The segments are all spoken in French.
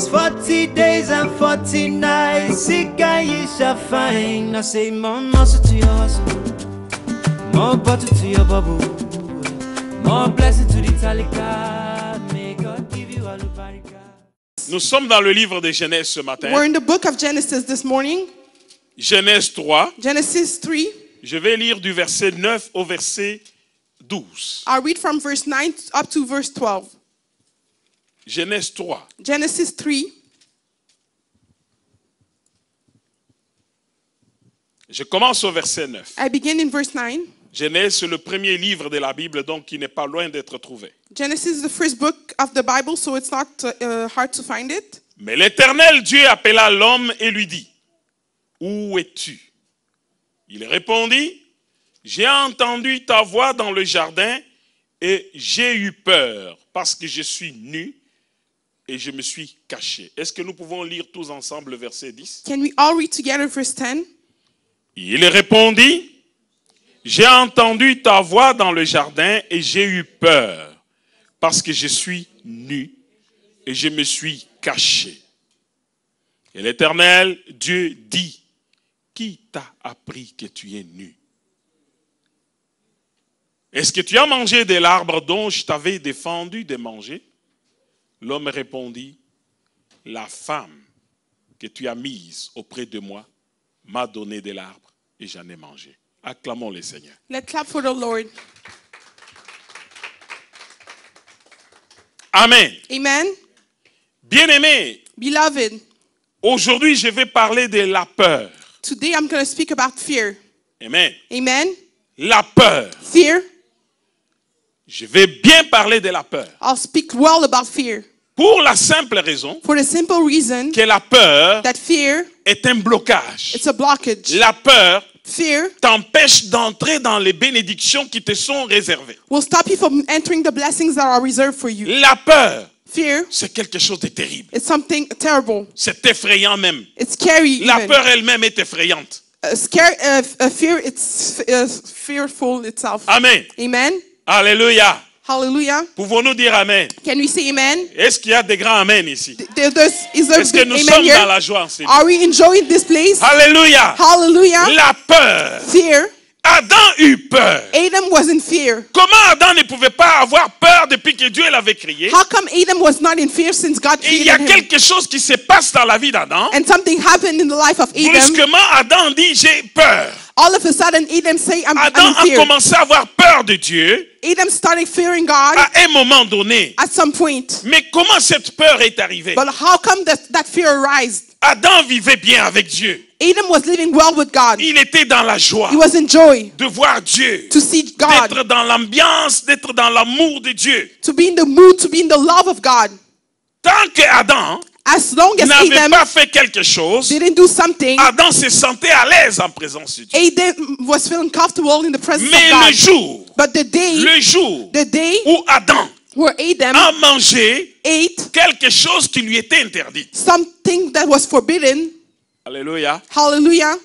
It's 40 days and 40 nights. Sick and you shall find. I say more muscle to your hustle, more butter to your bubble, more blessing to the talika. May God give you all the barika. Nous sommes dans le livre de Genèse ce matin. We're in the book of Genesis this morning. Genèse 3. Genesis 3. Je vais lire du verset 9 au verset 12. I'll read from verse 9 up to verse 12. Genèse 3. Genesis 3. Je commence au verset 9. I begin in verse 9. Genèse, c'est le premier livre de la Bible, donc qui n'est pas loin d'être trouvé. Genesis is the first book of the Bible, so it's not hard to find it. Mais l'Éternel Dieu appela l'homme et lui dit, « Où es-tu » Il répondit, « J'ai entendu ta voix dans le jardin et j'ai eu peur parce que je suis nu et je me suis caché. » Est-ce que nous pouvons lire tous ensemble le verset 10? Can we all read together verse 10? Il répondit, « J'ai entendu ta voix dans le jardin et j'ai eu peur parce que je suis nu et je me suis caché. » Et l'Éternel Dieu dit, « Qui t'a appris que tu es nu? Est-ce que tu as mangé de l'arbre dont je t'avais défendu de manger? » L'homme répondit, « La femme que tu as mise auprès de moi m'a donné de l'arbre et j'en ai mangé. » Acclamons le Seigneur. Let's clap for the Lord. Amen. Amen. Bien-aimés, Beloved, aujourd'hui je vais parler de la peur. today I'm going to speak about fear. Amen. Amen. La peur. Fear. Je vais bien parler de la peur. I'll speak well about fear. Pour la simple raison For the simple reason que la peur that fear, est un blocage. it's a blockage. La peur Fear t'empêche d'entrer dans les bénédictions qui te sont réservées. will stop you from entering the blessings that are reserved for you. La peur, Fear, c'est quelque chose de terrible. it's something terrible. C'est effrayant même. It's scary. La Even. peur elle-même est effrayante. Fear, it's fearful itself. Amen. Amen. Alléluia. Hallelujah. Pouvons-nous dire Amen? Can we say amen? Est-ce qu'il y a des grands Amen ici? Is there Est-ce que big nous amen sommes here? dans la joie en ce lieu? Are we enjoying this place? Alléluia. Hallelujah. La peur. Fear. Adam eut peur. Adam was in fear. Comment Adam ne pouvait pas avoir peur depuis que Dieu l'avait créé? How come Adam was not in fear since God Et il y a created him? quelque chose qui se passe dans la vie d'Adam. And something happened in the life of Adam. Brusquement, Adam dit, j'ai peur. All of a sudden, Adam say, I'm Adam in a fear. commencé à avoir peur de Dieu Adam started fearing God à un moment donné. at some point. Mais comment cette peur est arrivée? But how come that fear arose? Adam vivait bien avec Dieu. Adam was living well with God. Il était dans la joie He was in joy de voir Dieu, to see God, d'être dans l'ambiance, d'être dans l'amour de Dieu. to be in the mood, to be in the love of God. Tant que Adam As long as n'avait Adam pas fait quelque chose, didn't do something, Adam se sentait à l'aise en présence de Dieu. Adam was feeling comfortable in the presence Mais of le God. jour, But the day où Adam where Adam a mangé ate quelque chose qui lui était interdit. something that was forbidden, Alléluia. hallelujah,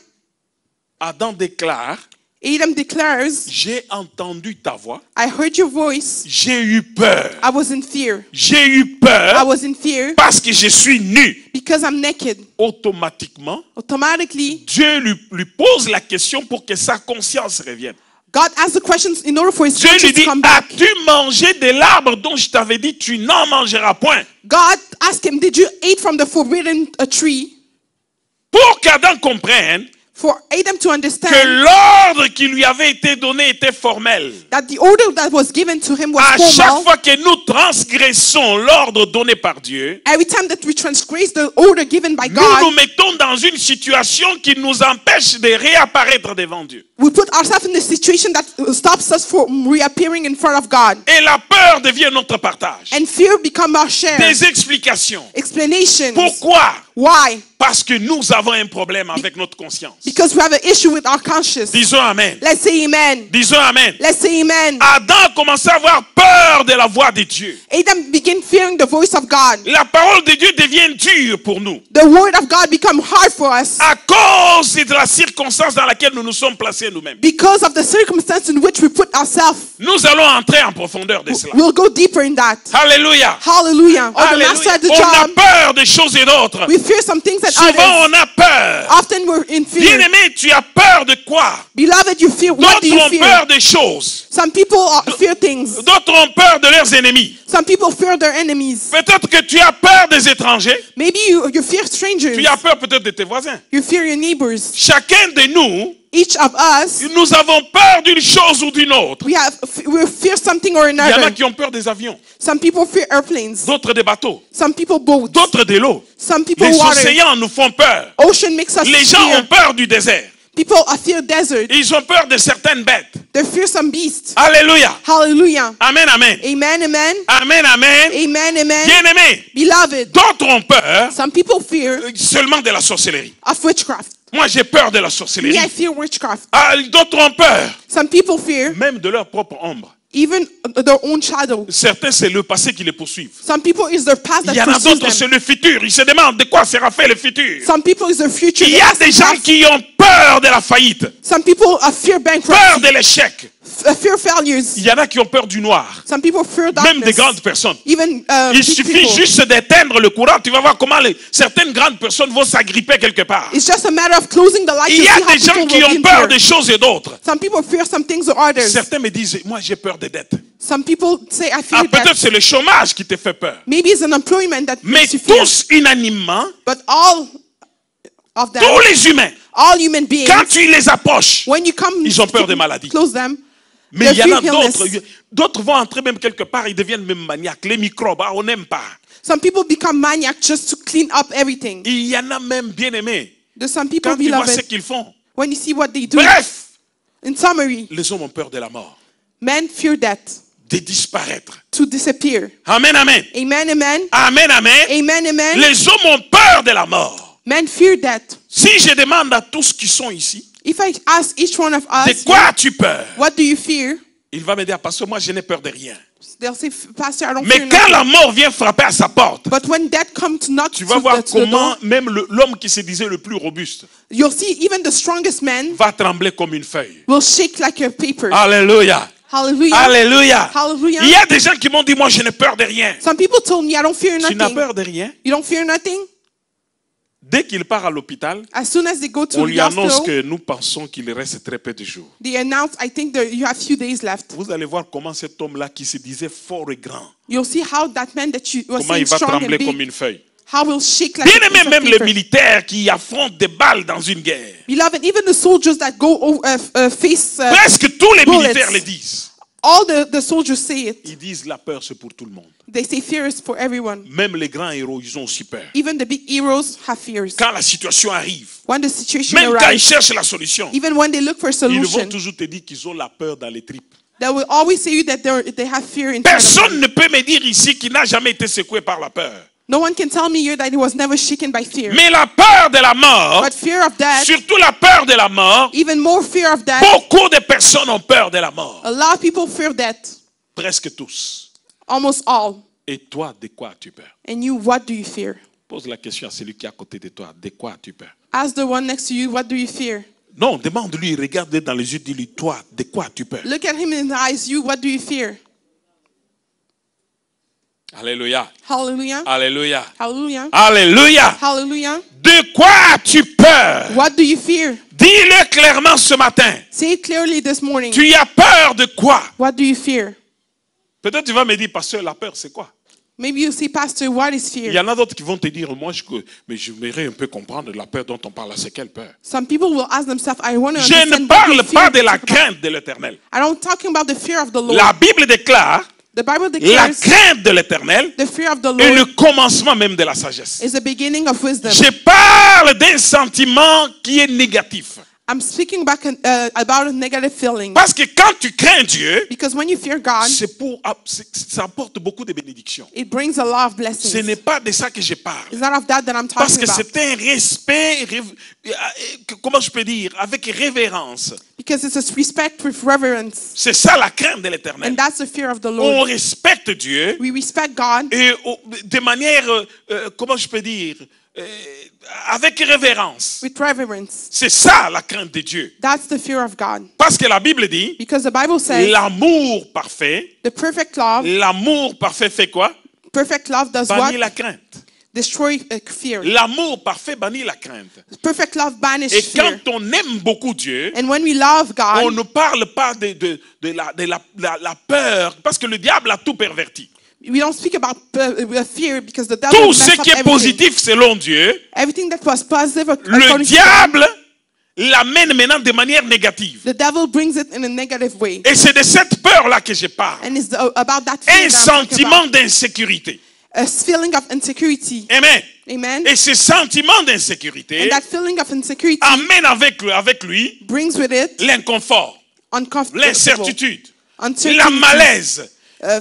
Adam déclare, Adam declares, j'ai entendu ta voix, I heard your voice, j'ai eu peur. I was in fear. J'ai eu I peur was in fear parce que je suis nu. because I'm naked. Automatiquement, Automatically, Dieu lui pose la question pour que sa conscience revienne. God asked the questions in order for his Dieu lui conscience dit, to come back. as-tu mangé de l'arbre dont je t'avais dit, tu n'en mangeras point? God asked him, did you eat from the forbidden tree? Pour qu'Adam comprenne For Adam to que understand l'ordre qui lui avait été donné était formel. that the order that was given to him was À chaque formal. fois que nous transgressons l'ordre donné par Dieu, Every time that we transgress the order given by nous God, nous mettons dans une situation qui nous empêche de réapparaître devant Dieu. we put ourselves in a situation that stops us from reappearing in front of God. Et la peur devient notre partage. And fear becomes our share. Des explications. Explanations. Pourquoi? Why? Parce que nous avons un problème avec notre conscience. Because we have an issue with our conscience. Disons Amen. Let's say amen. Disons Amen. Let's say amen. Adam a commencé à avoir peur de la voix de Dieu. Adam began fearing the voice of God. La parole de Dieu devient dure pour nous. The word of God become hard for us À cause de la circonstance dans laquelle nous nous sommes placés nous-mêmes. because of the circumstance in which we put ourselves. Nous allons entrer en profondeur de cela. We'll go deeper in that. Alléluia. Hallelujah. Or the master Alléluia. at the On a job, peur des choses et d'autres. we fear some things that Souvent others. on a peur. Often we're in fear. Bien-aimé, tu as peur de quoi? Beloved, you fear. What do D'autres you ont fear? peur des choses. Some people fear things. D'autres ont peur de leurs ennemis. Some people fear their enemies. Peut-être que tu as peur des étrangers. Maybe you fear strangers. Tu as peur peut-être de tes voisins. You fear your neighbors. Chacun de nous, Each of us, nous avons peur d'une chose ou d'une autre. we fear something or Il y en a another. qui ont peur des avions, Some people fear airplanes. d'autres des bateaux, Some people boats. d'autres de l'eau. Some people Les water. océans nous font peur. Ocean makes us Les gens ont fear. peur du désert. People fear desert. Ils ont peur de certaines bêtes. They fear some beasts. Alléluia. Hallelujah. Amen, amen. Amen, amen. Amen, amen. Amen, amen. Bien-aimé, Beloved, d'autres ont peur some people fear seulement de la sorcellerie. of witchcraft. Moi, j'ai peur de la Me, sorcellerie. I fear witchcraft. Ah, d'autres ont peur, Some people fear même de leur propre ombre. even their own shadow. Certains, c'est le passé qui les poursuivent. Some people is their past Il y that en a pursues d'autres, them. c'est le futur. Ils se demandent de quoi sera fait le futur. Some people is their future. Il They y a ask des gens themselves. qui ont peur de la faillite, Some people fear peur bankruptcy, de l'échec. fear failures. Il y en a qui ont peur du noir, Some people fear même des darkness. grandes personnes. Even Il big suffit people. juste d'éteindre le courant. Tu vas voir comment certaines grandes personnes vont s'agripper quelque part. It's just a matter of closing the light Il to y see a how des gens people qui will ont be in peur fear. des choses et d'autres. Some people fear some things or others. Certains me disent, moi j'ai peur des dettes. Some people say, I Ah, fear peut-être that. c'est le chômage qui te fait peur. Maybe it's an employment that Mais makes you fear. tous unanimement, But all of them, tous les humains, all human beings, quand tu les approches, when you come ils ont peur des maladies. close them, mais il y en a fear illness. d'autres vont entrer même quelque part, ils deviennent même maniaques. Les microbes, ah, on n'aime pas. Some people become maniac just to clean up everything. Il y en a même bien aimés. There's some people, Quand ils voient ce beloved, qu'ils font. when you see what they do. Bref, In summary, les hommes ont peur de la mort, men fear death, de disparaître. to disappear. Amen, amen. Amen, amen. Amen, amen. Amen, amen. Les hommes ont peur de la mort. Men fear death. Si je demande à tous qui sont ici, If I ask each one of de us, quoi as-tu peur? what do you fear? Il va me dire, parce que moi je n'ai peur de rien. They'll say, Pastor, I don't Mais fear quand nothing. la mort vient frapper à sa porte, But when death comes to knock tu to vas voir the comment door, même l'homme qui se disait le plus robuste you'll see even the strongest man va trembler comme une feuille. will shake like a paper. Alléluia. Hallelujah. Alléluia. Hallelujah. Il y a des gens qui m'ont dit, moi je n'ai peur de rien. Some people told me I don't fear Tu n'as nothing. peur de rien? You don't fear nothing? Dès qu'il part à l'hôpital, As soon as they go to on the lui annonce hospital, que nous pensons qu'il reste très peu de jours. they announce, I think that you have few days left. Vous allez voir comment cet homme-là qui se disait fort et grand, You'll see how that man that you were comment saying il va strong and trembler comme big, une feuille. how will shake like a Bien piece aimé, of même les paper. militaires qui affrontent des balles dans une guerre. Beloved, even the soldiers that go face Presque tous les bullets. militaires le disent. all the soldiers say it. Ils disent la peur c'est pour tout le monde. They say fear is for everyone. Même les grands héros, ils ont aussi peur. Even the big heroes have fears. Quand la situation arrive, When the situation même quand ils arrives, cherchent la solution, even when they look for a ils vont solution, toujours te dire qu'ils ont la peur dans les tripes. they will always say you that they have fear inside of Personne them. ne peut me dire ici qu'il n'a jamais été secoué par la peur. No one can tell me here that he was never shaken by fear. Mais la peur de la mort, But fear of death, surtout la peur de la mort, even more fear of death, beaucoup de personnes ont peur de la mort. a lot of people fear death. Presque tous. Almost all. Et toi, de quoi as-tu peur? And you, what do you fear? Pose la question à celui qui est à côté de toi. De quoi as-tu peur? Ask the one next to you, what do you fear? Non, demande-lui, regarde-le dans les yeux, dis-lui, toi, de quoi as-tu peur? Look at him in the eyes, you, what do you fear? Alléluia. Hallelujah. Alléluia. Hallelujah. Alléluia. Hallelujah. De quoi as-tu peur? What do you fear? Dis-le clairement ce matin. Say it clearly this morning. Tu as peur de quoi? What do you fear? Peut-être tu vas me dire, pasteur, la peur, c'est quoi? Maybe you say, Pastor, what is Il y fear? en a d'autres qui vont te dire, moi, mais je voudrais un peu comprendre la peur dont on parle là, c'est quelle peur? Some people will ask themselves, I want to Je understand ne what parle you pas fear. de la crainte de l'éternel. I don't talking about the fear of the Lord. La Bible déclare, The Bible la declares crainte de l'éternel the fear of the est le Lord commencement même de la sagesse. is the beginning of wisdom. Je parle d'un sentiment qui est négatif. I'm speaking back about a negative feeling. Parce que quand tu crains Dieu, Because when you fear God, ça apporte beaucoup de bénédictions. it brings a lot of Ce blessings. n'est pas de ça que je parle. It's not of that I'm Parce talking que about. c'est un respect, comment je peux dire, avec révérence. Because it's a respect with reverence. C'est ça la crainte de l'Éternel. And that's the fear of the On Lord. respecte Dieu We respect God et de manière, comment je peux dire, avec révérence. with reverence. C'est ça la crainte de Dieu. That's the fear of God. Parce que la Bible dit, Because the Bible says l'amour parfait, the perfect love fait quoi? does what? Bannit la crainte. Destroy fear. L'amour parfait bannit la crainte. Perfect love Et banishes fear. quand on aime beaucoup Dieu, And when we love on God, ne parle pas de la peur, parce que le diable a tout perverti. we don't speak about fear because the devil Tout messed ce up qui est everything. positif selon Dieu, Everything that was positive le according to God, diable l'amène maintenant de manière négative. the devil brings it in a negative way. Et c'est de cette peur-là que je parle. And it's about that fear Un that I'm talking sentiment about. d'insécurité. A feeling of insecurity. Amen. Amen. Et ce sentiment d'insécurité And that feeling of insecurity amène avec lui brings with it l'inconfort, uncomfortable, l'incertitude, uncertainty, la malaise,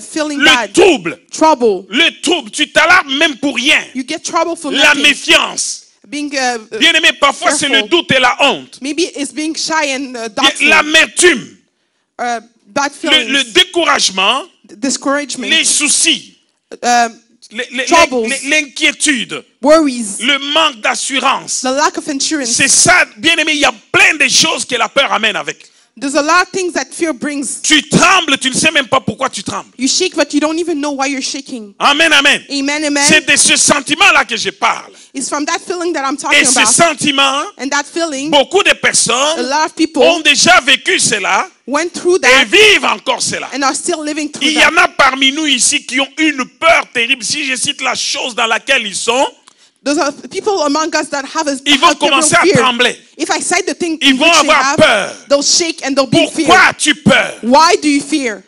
feeling le bad, trouble. trouble. Le trouble, tu t'alarmes même pour rien. You get trouble for La nothing. méfiance. Being Bien aimé, parfois c'est le careful. doute et la honte. Maybe it's being shy and doubtful. L'amertume, Bad le feelings, découragement, discouragement, les soucis, troubles, l'inquiétude, worries, le manque d'assurance. the lack of insurance. C'est ça, bien aimé, il y a plein de choses que la peur amène avec. There's a lot of things that fear brings. Tu trembles, tu ne sais même pas pourquoi tu trembles. You shake, but you don't even know why you're shaking. Amen, amen. Amen, amen. C'est de ce sentiment-là que je parle. It's from that feeling that I'm Et talking ce about. sentiment, And that feeling, beaucoup de a personnes lot of people ont déjà vécu cela went through et that vivent encore cela. and are still living through Il y that. en a parmi nous ici qui ont une peur terrible. Si je cite la chose dans laquelle ils sont, Those are people among us that have a ils vont have different commencer à fear. trembler. If I cite the thing Ils in vont which they avoir have, peur. they'll shake and they'll be in fear. Pourquoi as-tu peur? Why do you fear?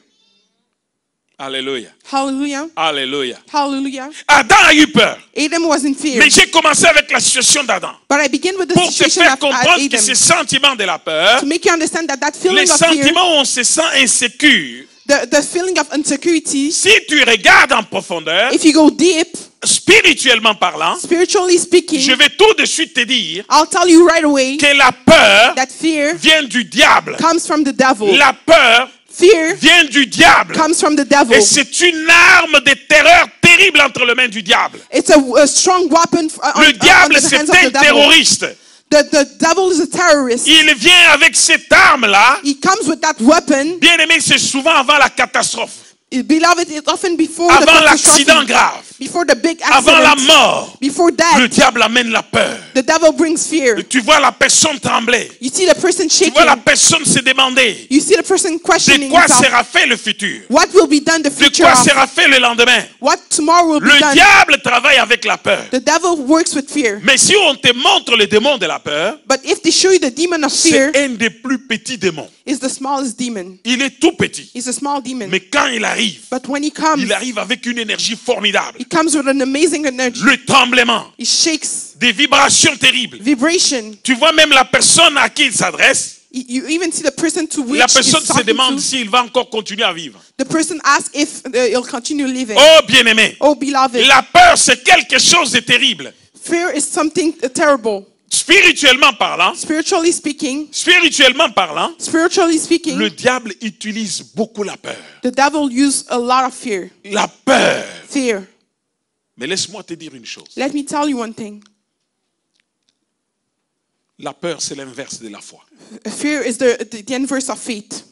Alléluia. Hallelujah. Alléluia. Hallelujah. Adam a eu peur. Adam was in fear. Mais j'ai commencé avec la situation d'Adam. But I begin with the Pour te situation faire of comprendre que Adam. ce sentiment de la peur, To make you understand that that les feeling of fear, sentiments où on se sent insécure, the feeling of insecurity, si tu regardes en profondeur, if you go deep, spirituellement parlant, spiritually speaking, je vais tout de suite te dire I'll tell you right away que la peur that fear vient du diable. comes from the devil. La peur Fear vient du diable. comes from the devil. Et c'est une arme de terreur terrible entre les mains du diable. It's a strong weapon Le diable, on the c'est hands of un the devil. terroriste. The devil is a terrorist. Il vient avec cette arme-là. He comes with that weapon. Bien aimé, c'est souvent avant la catastrophe. Beloved, it's often before the Avant l'accident catastrophe, grave. before the big Avant la accident, mort. before Le death. diable amène la peur. The devil brings fear. Tu vois la personne trembler. You see the person Tu vois la shaking. personne se demander You see the person de questioning quoi himself. sera fait le futur. What will be done the De future quoi of? sera fait le lendemain. What tomorrow will be Le done? diable travaille avec la peur. The devil works with fear. Mais si on te montre le démon de la peur, But if they show you the demon of fear, c'est un des plus petits démons. is the smallest demon. Il est tout petit. He's a small demon. Mais quand il arrive, But when he comes, il arrive avec une énergie formidable. he comes with an amazing energy. Le tremblement, He shakes, des vibrations terribles. vibration. Tu vois même la personne à qui il s'adresse. You even see the person to which La he's personne se talking demande to. s'il va encore continuer à vivre. The person asks if he'll continue living. Oh bien-aimé, Oh, beloved, la peur c'est quelque chose de terrible. fear is something terrible. Spirituellement parlant, Spiritually speaking, le diable utilise beaucoup la peur. the devil uses a lot of fear. La peur. Fear. Mais laisse-moi te dire une chose. Let me tell you one thing. La peur c'est l'inverse de la foi. Fear is the inverse of faith.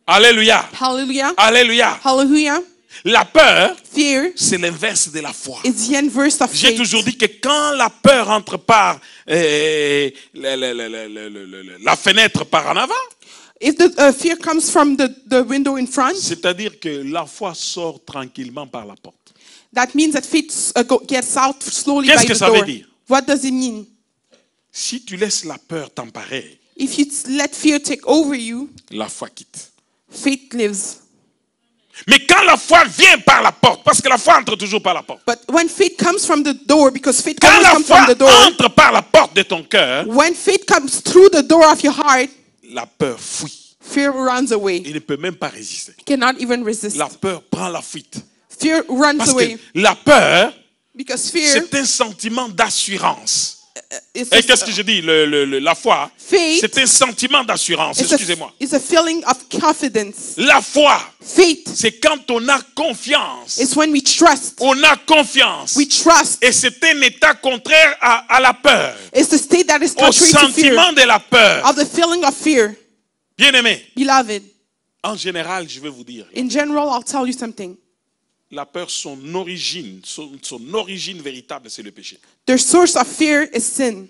Alléluia. Hallelujah. Alléluia. Hallelujah. La peur Fear c'est l'inverse de la foi. is the inverse of J'ai faith. toujours dit que quand la peur entre par la fenêtre par en avant, If the fear comes from the window in front, c'est-à-dire que la foi sort tranquillement par la porte. that means that faith gets out slowly Qu'est-ce by que the ça veut door. dire? What does it mean? Si tu laisses la peur t'emparer, If you let fear take over you, la foi quitte. faith lives. Mais quand la foi vient par la porte, parce que la foi entre toujours par la porte. But when faith comes from the door, because faith Quand always la comes foi from the door, entre par la porte de ton cœur, when faith comes through the door of your heart, la peur fuit. fear runs away. Il ne peut même pas résister. You cannot even resist. La peur prend la fuite. Fear runs Parce que away. la peur, Because fear c'est un sentiment d'assurance. is Et qu'est-ce que je dis? La foi, Faith, c'est un sentiment d'assurance. Excusez-moi. it's a feeling of confidence. La foi, Faith c'est quand on a confiance. is when we trust. On a confiance. We trust. Et c'est un état contraire à la peur. It's the state that is Au contrary to fear, sentiment de la peur. of the feeling of fear. Bien-aimé, Beloved, en général, je vais vous dire, in general, I'll tell you something. la peur, son origine véritable, c'est le péché. Their source of fear is sin.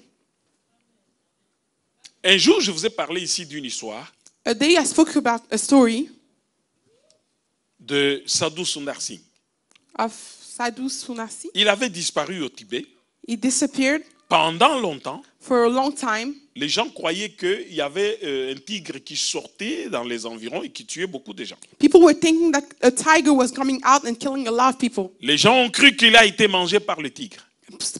Un jour, je vous ai parlé ici d'une histoire A day I spoke about a story de Sadhu Sundar Singh. of Sadhu Sunasi. Il avait disparu au Tibet. He disappeared Pendant longtemps, for a long time. les gens croyaient qu'il y avait un tigre qui sortait dans les environs et qui tuait beaucoup de gens. People were thinking that a tiger was coming out and killing a lot of people. Les gens ont cru qu'il a été mangé par le tigre.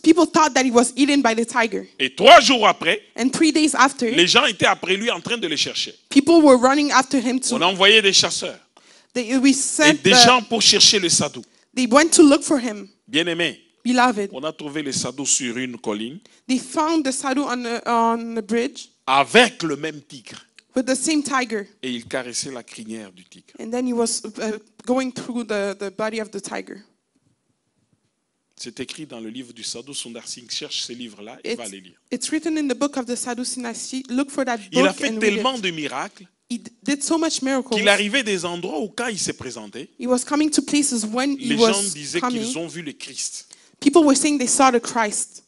People thought that he was eaten by the tiger. Et 3 jours après, And 3 days after, les gens étaient après lui en train de le chercher. people were running after him On a too. envoyé des chasseurs We et sent des gens pour chercher le sadhu. they went to look for him. Bien-aimé, Beloved, on a trouvé le sadhu sur une colline they found the sadhu on the bridge avec le même tigre. with the same tiger. Et il caressait la crinière du tigre. And then he was going through the body of the tiger. C'est écrit dans le livre du Sadhu Sundar Singh. Cherche ce livre-là et va les lire. It's written in the book of the Sadhu Sunasi. Look for that Il a book fait and read tellement it. de miracles He did so much miracles. qu'il arrivait des endroits où quand il s'est présenté, He was coming to places when he les gens was disaient coming. qu'ils ont vu le Christ. People were saying they saw the Christ.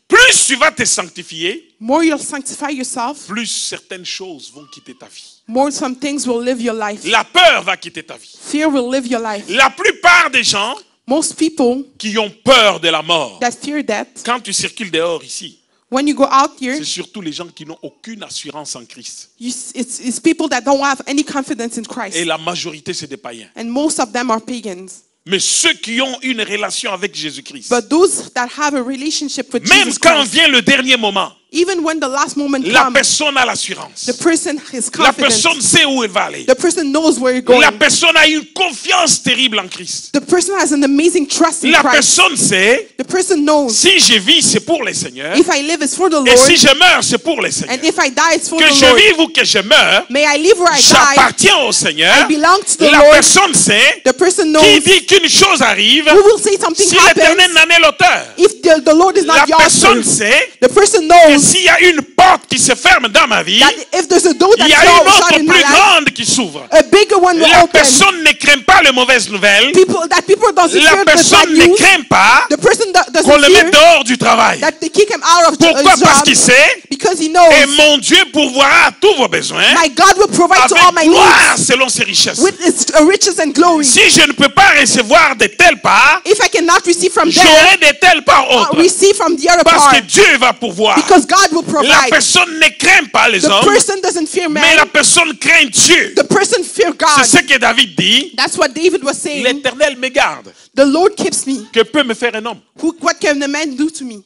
Plus tu vas te sanctifier, More you'll sanctify yourself, plus certaines choses vont quitter ta vie. more some things will live your life. La peur va quitter ta vie. Fear will live your life. La plupart des gens Most people qui ont peur de la mort, that fear death, quand tu circules dehors ici, when you go out here, c'est surtout les gens qui n'ont aucune assurance en Christ. it's people that don't have any confidence in Et Christ. la majorité, c'est des païens. And most of them are pagans. Mais ceux qui ont une relation avec Jésus-Christ, But those that have a relationship with même Jesus quand Christ, vient le dernier moment, even when the last moment la comes, personne a l'assurance. the person is La confident. personne sait où elle va aller. The person knows where you're going. La personne a une confiance terrible en Christ. The person has an amazing trust in La Christ. personne sait, The person knows, si je vis, c'est pour le Seigneur. if I live, it's for the Et Lord. si je meurs, c'est pour le Seigneur. And if I die, it's for Que the je Lord. vive ou que je meure, May I live where I die. j'appartiens au Seigneur. I belong to the La Lord. personne sait, The person qui knows dit qu'une chose arrive, who will say something si l'Éternel happens n'en est l'auteur. if the Lord is La not the personne author. sait The person que knows s'il y a une porte qui se ferme dans ma vie, that if there's a door il y that's a une shut autre in my plus life, grande qui s'ouvre. a bigger one will La open. personne ne craint pas les mauvaises nouvelles. People doesn't La fear the bad personne ne news. craint pas The person doesn't qu'on le fear mette dehors du travail. that they kick him out of Pourquoi? his Parce job qu'il sait, because he knows et mon Dieu pourvoira à tous vos besoins my God will provide to all my avec gloire needs selon ses richesses. with his riches and glory. Si je ne peux pas recevoir de telles parts, If I cannot receive from them, j'aurai de telles parts I'll autres. receive from the other Parce que part Dieu va pourvoir. because God will La provide. personne ne craint pas les The hommes, person doesn't fear mais la man. personne craint Dieu. The person fear God. C'est ce que David dit. That's what David was saying. L'Éternel me garde. The Lord keeps me. Que peut me faire un homme? What can a man do to me?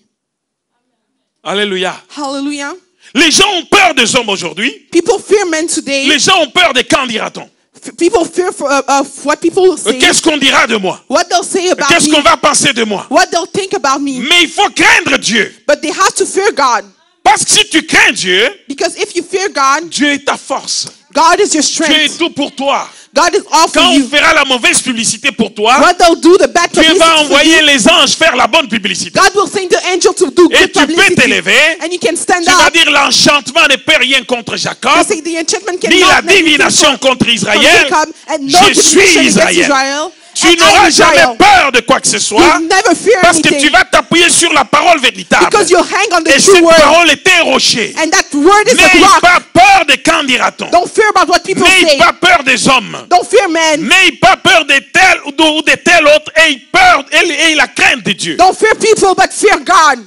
Alléluia. Hallelujah. Les gens ont peur des hommes aujourd'hui. People fear men today. Les gens ont peur de quand dira-t-on. People fear of what people will say. Qu'est-ce qu'on dira de moi? What they'll say about Qu'est-ce me. qu'on va penser de moi? What they'll think about me. Mais il faut craindre Dieu. But they have to fear God. Parce que si tu crains Dieu, Because if you fear God, Dieu est ta force. God is your Dieu est strength. tout pour toi. God is all for Quand on you. fera la mauvaise publicité pour toi, What they'll do, the bad Dieu publicity va for envoyer you, les anges faire la bonne publicité. God will send the angel to do Et good tu peux publicity. t'élever. And you can stand Tu vas up. dire l'enchantement ne peut rien contre Jacob, You say the enchantment ni la cannot divination contre from Israël. Jacob, and no Je suis divination against Israël. Israel. Tu And I n'auras am jamais Israel. peur de quoi que ce soit, You never fear parce que anything. tu vas t'appuyer sur la parole véritable. Because you hang on the Et true cette word. parole est un rocher. And that word is a N'aie rock. pas peur de quand dira-t-on. Don't fear about what people N'aie say. pas peur des hommes. Don't fear men. N'aie pas peur de tel ou de tel autre. Aie peur et la crainte de Dieu. Don't fear people, but fear God.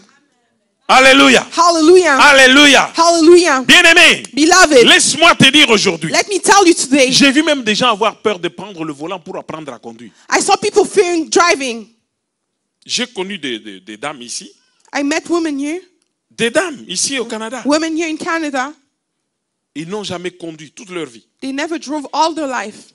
Alléluia. Hallelujah. Alléluia. Hallelujah. Bien-aimé, Beloved, laisse-moi te dire aujourd'hui. let me tell you today, J'ai vu même des gens avoir peur de prendre le volant pour apprendre à conduire. I saw people fearing driving. J'ai connu des dames ici. I met women here, Des dames ici au Canada. women here in Canada. Ils n'ont jamais conduit toute leur vie. They never drove all their life.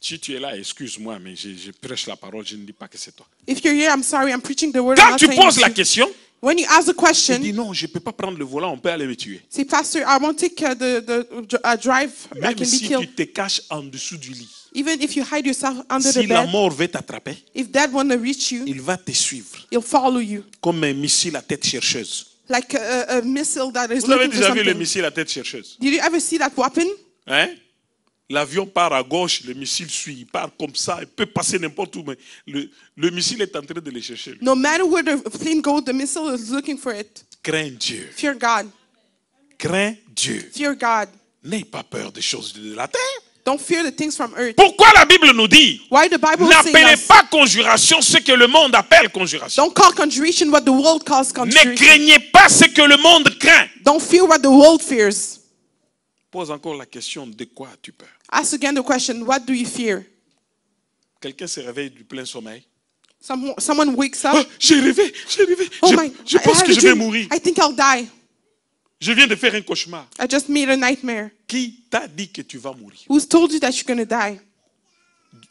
Si tu es là, excuse-moi, mais je prêche la parole, je ne dis pas que c'est toi. If you're here, I'm sorry, I'm preaching the word. I'm Quand not tu saying poses it's la you. question, When you ask the tu question, dis non, je ne peux pas prendre le volant, on peut aller me tuer. say, Pastor, I won't take the drive. I Même can be si tu killed. te caches en dessous du lit, Even if you hide yourself under si the la bed, mort veut t'attraper, if that want to reach you, il va te suivre he'll follow you. comme un missile à tête chercheuse. Like a missile that is Vous avez looking for déjà vu le something. missile à tête chercheuse? Did you ever see that weapon? Hein? L'avion part à gauche, le missile suit, il part comme ça, il peut passer n'importe où, mais le missile est en train de le chercher. No matter where the plane goes, the missile is looking for it. Crains Dieu. Fear God. Crains Dieu. Fear God. N'aie pas peur des choses de la terre. Don't fear the things from earth. Pourquoi la Bible nous dit Why the Bible is saying n'appelez us, pas conjuration ce que le monde appelle conjuration. don't call conjuration what the world calls Ne conjuration. craignez pas ce que le monde craint. Don't fear what the world fears. Pose encore la question, de quoi as-tu peur? Ask again the question, what do you fear? Quelqu'un se réveille du plein sommeil. Someone wakes up. Oh, j'ai rêvé. Oh my, Je I pense had que a je vais dream. mourir. I think I'll die. Je viens de faire un cauchemar. I just made a nightmare. Qui t'a dit que tu vas mourir? Who's told you that you're going to die?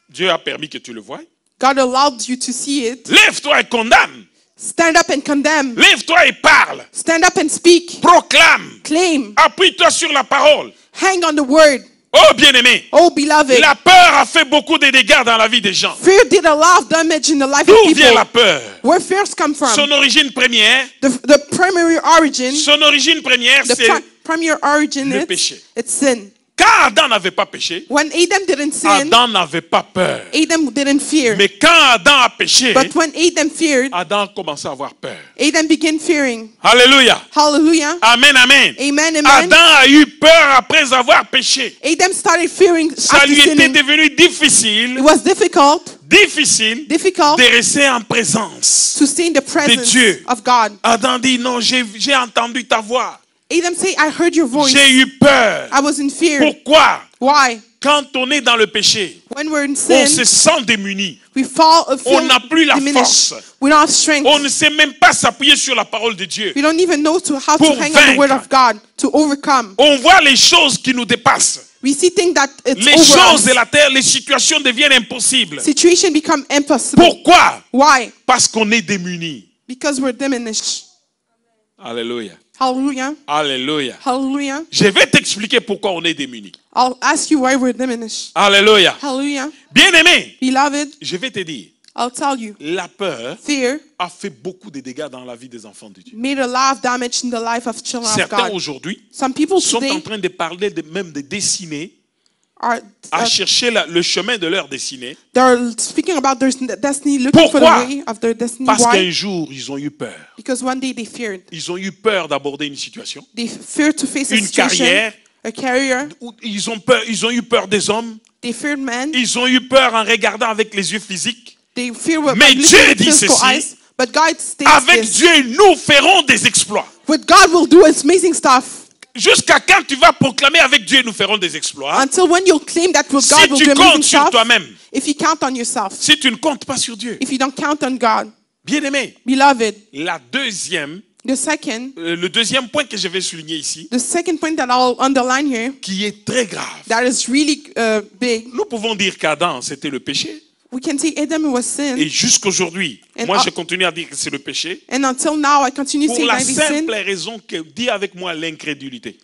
Dieu a permis que tu le voies. God allowed you to see it. Lève-toi et condamne. Stand up and condemn. Lève-toi et parle. Stand up and speak. Proclame. Claim. Appuie-toi sur la parole. Hang on the word. Oh bien-aimé, Oh, beloved. la peur a fait beaucoup de dégâts dans la vie des gens. Fear did a lot of damage in the life D'où of vient la people. peur? Where fears come from? Son origine première, The primary origin, c'est primary origin, le péché. it's sin. quand Adam n'avait pas péché, When Adam didn't sin, Adam n'avait pas peur. Adam didn't fear. Mais quand Adam a péché, But when Adam feared, Adam commençait à avoir peur. Adam began fearing. Alléluia. Hallelujah. Amen, amen. Amen, amen. Adam a eu peur après avoir péché. Adam started fearing Ça after lui était sinning. devenu It difficile was difficult de rester en présence. to stay in the presence Dieu. of God. Adam dit non, j'ai entendu ta voix. Adam say, I heard your voice. J'ai eu peur. I was in fear. Pourquoi? Why? Quand on est dans le péché, When we're in on sin, se sent démuni. we On feel n'a plus la diminished. force. We don't have strength. On ne sait même pas s'appuyer sur la parole de Dieu. We don't even know how Pour to hang on the word vaincre. of God, to overcome. On voit les choses qui nous dépassent. We see things that it's Les over choses us. de la terre, les situations deviennent impossibles. Situation become impossible. Pourquoi? Why? Parce qu'on est démunis. Because we're diminished. Alléluia. Hallelujah. Alléluia. Hallelujah. Je vais t'expliquer pourquoi on est démunis. I'll ask you why we're diminished. Alléluia. Hallelujah. Bien-aimé, Beloved, je vais te dire, I'll tell you. la peur Fear a fait beaucoup de dégâts dans la vie des enfants de Dieu. made a lot of damage in the life of children of Certains God. aujourd'hui Some people sont en today train de parler même de dessiner, are à chercher le chemin de leur destinée, they're speaking about their destiny, looking for the Pourquoi? way of their destiny. parce qu'un Why? jour, ils ont eu peur. Because one day they feared. Ils ont eu peur d'aborder une situation, They feared to face a une situation, carrière. a career. où ils ont eu peur des hommes, They feared men. ils ont eu peur en regardant avec les yeux physiques. They fear what Mais by Dieu looking at dit physical ceci, eyes. But God states Avec this. Dieu, nous ferons des exploits. What God will do is amazing stuff. Jusqu'à quand tu vas proclamer avec Dieu, nous ferons des exploits. Until when you'll claim that God Si will tu do amazing comptes sur stuff. toi-même, If you count on yourself. si tu ne comptes pas sur Dieu. If you don't count on God. Bien-aimé, Beloved, le deuxième point que je vais souligner ici, the second point that I'll underline here, qui est très grave. that is really big. Nous pouvons dire qu'Adam, c'était le péché. We can say Adam was sin. Et jusqu'aujourd'hui, And moi I- je continue à dire que c'est le péché. And until now, I continue Pour saying la that it is sin. simple raison que, dis avec moi l'incrédulité.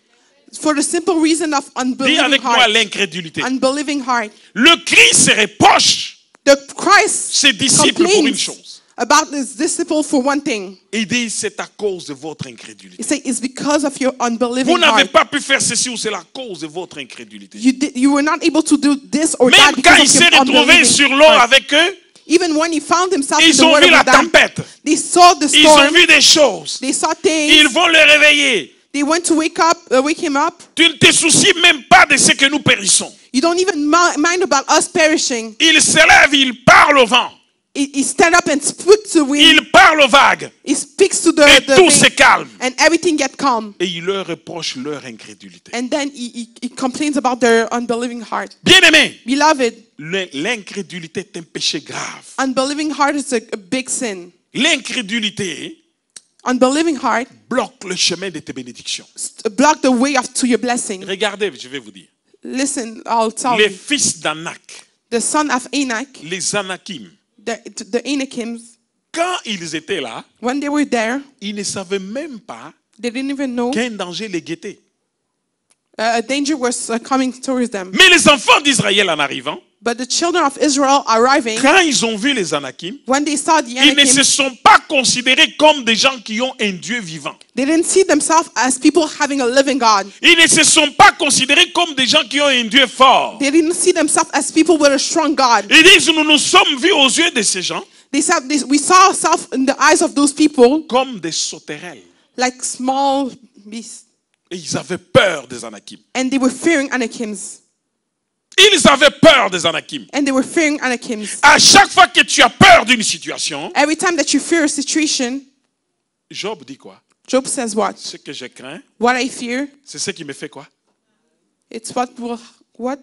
For the simple reason of Dis unbelieving avec moi heart. l'incrédulité. Unbelieving heart. Le Christ se reproche The Christ ses disciples pour une complains chose. about his disciple for one thing. Il dit, c'est à cause de votre incrédulité. He says it's because of your unbelieving Vous n'avez heart. pas pu faire ceci ou c'est la cause de votre incrédulité. You were not able to do this or that Même because quand il of s'est your retrouvé unbelieving sur l'eau heart. avec eux, Even when he found himself in ils the ont vu water la with them, tempête. they saw the Ils ont storm. vu des choses. They saw Ils things. vont le réveiller. They went to wake him up. Tu ne te soucies même pas de ce que nous périssons. You don't even mind about us perishing. Il se lève, il parle au vent. he stand up and speak to the wind. Il parle aux vagues. He speaks to Et the tout wind, se calme. and everything get calm. Et il leur reproche leur incrédulité. And then he complains about their unbelieving heart. Bien-aimé, Beloved, l'incrédulité est un péché grave. unbelieving heart is a big sin. L'incrédulité Unbelieving heart bloque le chemin de tes bénédictions. block the way to your blessing. Regardez, je vais vous dire. Listen, I'll tell Les you. fils d'Anak, The son of Anak, les Anakim, the Anakims, quand ils étaient là, when they were there, ils ne savaient même pas they didn't even know qu'un danger les guettait. a danger was coming towards them. Mais les enfants d'Israël en arrivant, But the children of Israel arriving, quand ils ont vu les Anakim, when they saw the ils ne se Anakim, sont pas considérés comme des gens qui ont un Dieu vivant. they didn't see themselves as people having a living God. Ils ne se sont pas considérés comme des gens qui ont un Dieu fort. They didn't see themselves as people with a strong God. Ils disent, nous nous sommes vus aux yeux de ces gens They said, we saw ourselves in the eyes of those people comme des sauterelles. like small beasts. Et ils avaient peur des Anakim. And they were fearing Anakims. Ils avaient peur des Anakim. And they were fearing Anakims. À chaque fois que tu as peur d'une situation, Every time that you fear a situation, Job dit quoi? Job says what? Ce que je crains, What I fear, c'est ce qui me fait quoi? it's what?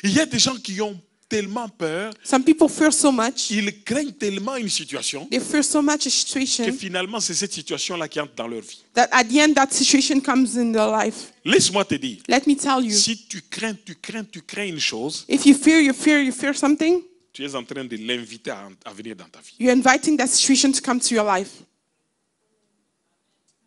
Il y a des gens qui ont tellement peur, Some people fear so much. ils craignent tellement une situation They fear so much a que situation finalement c'est cette situation-là qui entre dans leur vie. that at the end that situation comes in their life. Laisse-moi te dire, Let me tell you, si tu crains une chose, if you fear something, tu es en train de l'inviter à venir dans ta vie. you're inviting that situation to come to your life.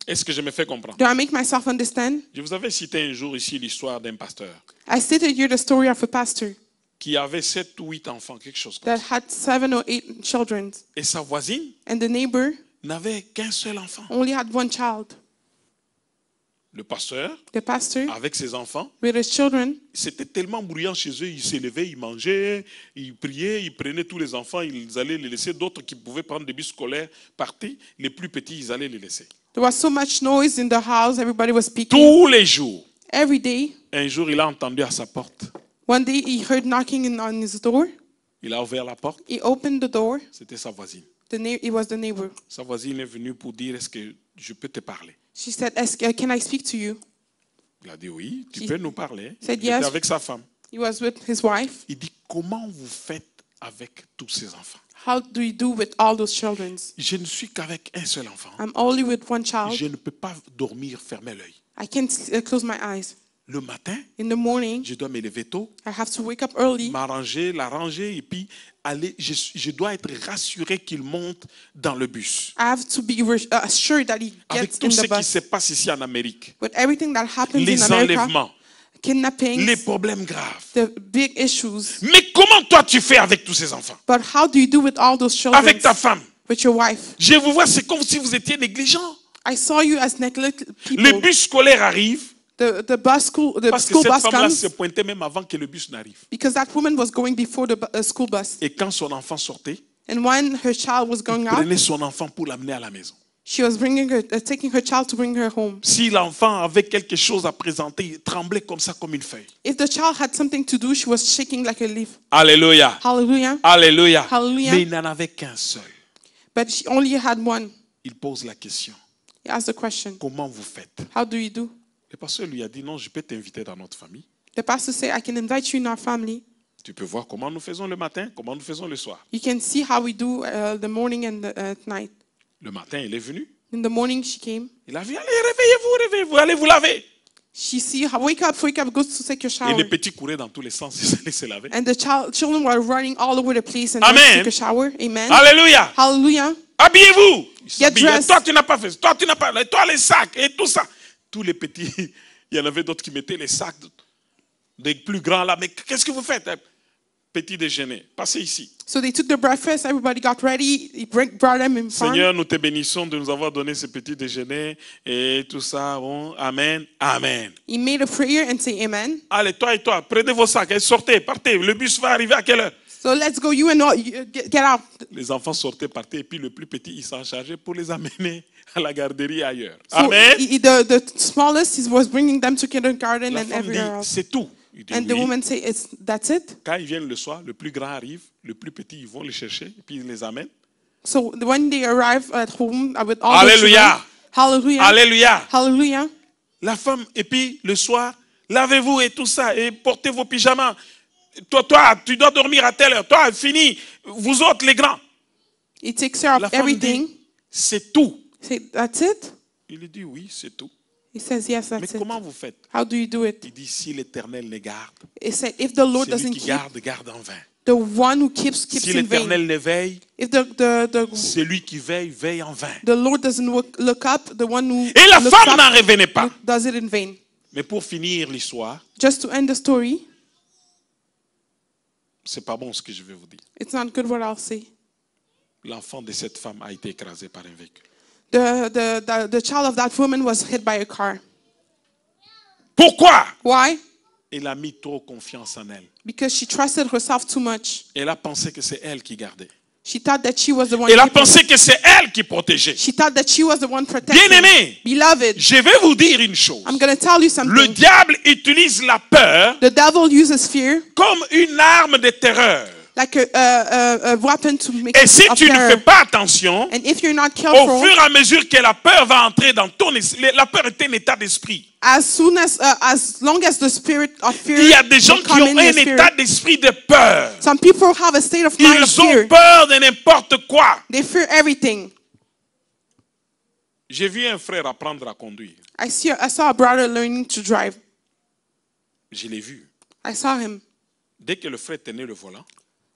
Est-ce que je me fais comprendre? Do I make myself understand? Je vous avais cité un jour ici l'histoire d'un pasteur I stated here the story of a pastor qui avait 7 ou 8 enfants, quelque chose comme that ça. had 7 or 8 children, Et sa voisine and the neighbor n'avait qu'un seul enfant. only had one child. Le pasteur, The pastor, avec ses enfants, with his children, c'était tellement bruyant chez eux, ils s'élevaient, ils mangeaient, ils priaient, ils prenaient tous les enfants, ils allaient les laisser. D'autres qui pouvaient prendre des bus scolaires partaient. Les plus petits, ils allaient les laisser. there was so much noise in the house, everybody was speaking. Tous les jours. Every day, Un jour, il a entendu à sa porte. one day he heard knocking on his door. Il a ouvert la porte. He opened the door. C'était sa voisine. It was the neighbor. Sa voisine est venue pour dire, est-ce que je peux te parler? She said, can I speak to you? Il a dit, oui, tu She peux nous parler. Il said était yes. avec sa femme. He was with his wife. Il dit, comment vous faites avec tous ces enfants? How do you do with all those children? Je ne suis qu'avec un seul enfant. I'm only with one child. Je ne peux pas dormir, fermer l'œil. I can't close my eyes. Le matin, In the morning, je dois me lever tôt, I have to wake up early. m'arranger, l'arranger et puis aller. Je dois être rassuré qu'il monte dans le bus. I have to be assured that he Avec gets tout in ce the qui bus. se passe ici en Amérique, With everything that happens les in America, enlèvements, les kidnappings, problèmes graves. the big issues. Mais comment toi tu fais avec tous ces enfants? But how do you do with all those children? Avec ta femme? With your wife? Je vous vois, c'est comme si vous étiez négligent. I saw you as neglected Le people. bus scolaire arrive The school parce que bus cette femme-là comes se pointait même avant que le bus n'arrive. because that woman was going before the school bus. Et quand son enfant sortait, And when her child was going out, prenait son enfant pour l'amener à la maison. she was taking her child to bring her home. Si l'enfant avait quelque chose à présenter, il tremblait comme ça, comme une feuille. If the child had something to do, she was shaking like a leaf. Alléluia. Hallelujah. Alléluia. Hallelujah. Mais il n'en avait qu'un seul. But she only had one. Il pose la question. He asked the question, Comment vous faites? how do you do? Le pasteur lui a dit, non, je peux t'inviter dans notre famille. The pastor said, I can invite you in our family. Tu peux voir comment nous faisons le matin, comment nous faisons le soir. You can see how we do the morning and the night. Le matin, il est venu. In the morning, she came. Il a dit, allez, réveillez-vous, allez vous laver. She see, wake up, go to take your Et shower. les petits couraient dans tous les sens, ils allaient se laver. And the children were running all over the place and Amen. take a shower. Amen. Alléluia. Hallelujah. Habillez-vous. Ils Get s'habillaient. dressed. Toi, tu n'as pas fait. Toi, tu n'as pas. Toi, les sacs et tout ça. Tous les petits, il y en avait d'autres qui mettaient les sacs. Des plus grands là. Mais qu'est-ce que vous faites? Petit déjeuner. Passez ici. So they took the breakfast. Everybody got ready. He brought them in front. Seigneur, nous te bénissons de nous avoir donné ce petit déjeuner et tout ça. Bon, amen, amen. He made a prayer and say amen. Allez, toi et toi, prenez vos sacs et sortez, partez. Le bus va arriver à quelle heure? So let's go. You and all, get out. Les enfants sortaient, partaient, et puis le plus petit, il s'en chargeait pour les amener à la garderie ailleurs. So Amen. the smallest, he was bringing them to kindergarten La and femme dit, everywhere else. c'est tout. Il dit And the oui. woman say, that's it? Quand ils viennent le soir, le plus grand arrive, le plus petit, ils vont les chercher, et puis ils les amènent. So when they arrive at home with all Hallelujah. the children, hallelujah, Alléluia. hallelujah. La femme, et puis le soir, lavez-vous et tout ça, et portez vos pyjamas. Toi, tu dois dormir à telle heure. Toi, fini. Vous autres, les grands. He takes care La of femme everything. dit, c'est tout. Say, that's it? Il lui dit, oui, c'est tout. He says, yes, Mais that's it. comment vous faites? How do you do it? Il dit, si l'Éternel les garde, He said, if the Lord celui doesn't qui keep, garde, garde en vain. the one who keeps Si in vain. l'Éternel les veille, If the celui qui veille, veille en vain. Lord doesn't look up, the one who Et la looks femme up n'en revenait pas. does it in vain. Mais pour finir l'histoire, Just to end the story, c'est pas bon ce que je vais vous dire. it's not good what I'll say. L'enfant de cette femme a été écrasé par un véhicule. The child of that woman was hit by a car. Pourquoi? Why? Elle a mis trop confiance en elle. Because she trusted herself too much. Elle a pensé que c'est elle qui gardait. She thought that she was the one. Elle a keeping. pensé que c'est elle qui protégeait. She thought that she was the one protecting. Bien-aimé, Beloved, je vais vous dire une chose. I'm going to tell you Le something. diable utilise la peur The devil uses fear comme une arme de terreur. like a weapon to make Et si of tu ne terror. fais pas attention, And if you're not au careful, fur et à mesure que la peur va entrer dans ton esprit, la peur est un état d'esprit. as long as the spirit of fear Il y a des gens will qui come ont in un your spirit, état d'esprit de peur. some people have a state of mind of Ils ont fear. peur de n'importe quoi. They fear everything. J'ai vu un frère apprendre à conduire. I saw a brother learning to drive. Je l'ai vu. I saw him. Dès que le frère tenait le volant,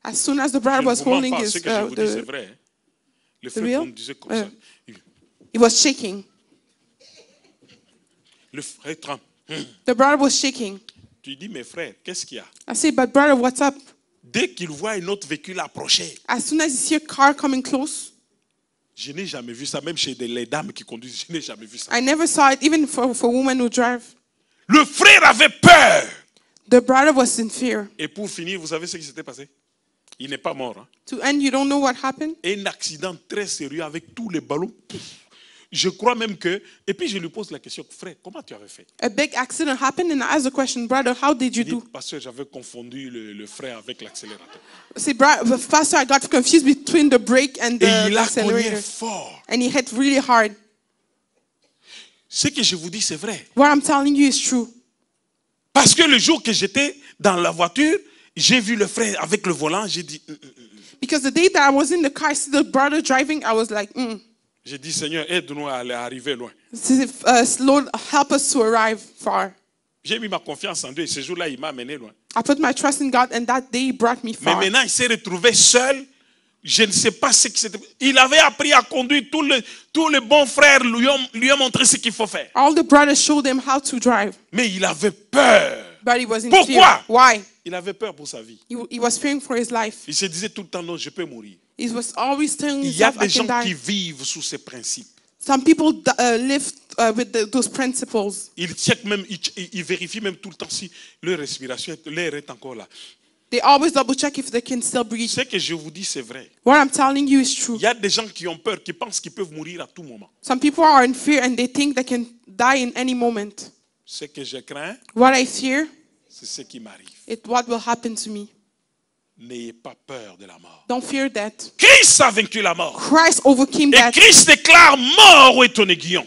As soon as the je brother ne was vous mens holding pas, his, ce que je vous dis, c'est the, vrai. Hein. Le frère wheel? conduisait comme ça. he was shaking. Le frère tremble. The brother was shaking. Tu dis, mes frères, qu'est-ce qu'il y a? I said, but brother, what's up? Dès qu'il voit un autre véhicule approcher, As soon as you see a car coming close, je n'ai jamais vu ça, même chez les dames qui conduisent, je n'ai jamais vu ça. I never saw it, even for women who drive. Le frère avait peur. The brother was in fear. Et pour finir, vous savez ce qui s'était passé? Il n'est pas mort. Hein? To end, you don't know what happened? Un accident très sérieux avec tous les ballons. Je crois même que... Et puis je lui pose la question, frère, comment tu avais fait? A big accident happened, and I asked the question, brother, how did you Il dit, do? pasteur, j'avais confondu le frein avec l'accélérateur. See, pastor, I got confused between the brake and Et the il a cogné accelerator. fort. And he hit really hard. Ce que je vous dis, c'est vrai. What I'm telling you is true. Parce que le jour que j'étais dans la voiture, j'ai vu le frère avec le volant, j'ai dit... Because the day that I was in the car, I see the brother driving, I was like, J'ai dit, Seigneur, aide-nous à arriver loin. Lord, help us to arrive far. J'ai mis ma confiance en Dieu et ce jour-là, il m'a amené loin. I put my trust in God, and that day he brought me Mais far. maintenant, il s'est retrouvé seul. Je ne sais pas ce qui s'était... Il avait appris à conduire. Tous les bons frères lui ont montré ce qu'il faut faire. All the brothers showed him how to drive, Mais il avait peur. but he was in Pourquoi? fear. Why? Il avait peur pour sa vie. He was fearing for his life. Il se disait tout le temps, non, je peux mourir. He was always telling Il y a himself, I des gens can qui die. vivent sous ces principes. Some people live with those principles. Ils checkent même, ils vérifient même tout le temps si leur respiration, l'air est encore là. They always double check if they can still breathe. Ce que je vous dis, c'est vrai. What I'm telling you is true. Il y a des gens qui ont peur, qui pensent qu'ils peuvent mourir à tout moment. Some people are in fear and they think they can die in any moment. Ce que je crains, What I fear c'est ce qui m'arrive. is what will happen to me. N'ayez pas peur de la mort. Don't fear that. Christ a vaincu la mort. Christ overcame Et that. Christ déclare, mort où est ton aiguillon?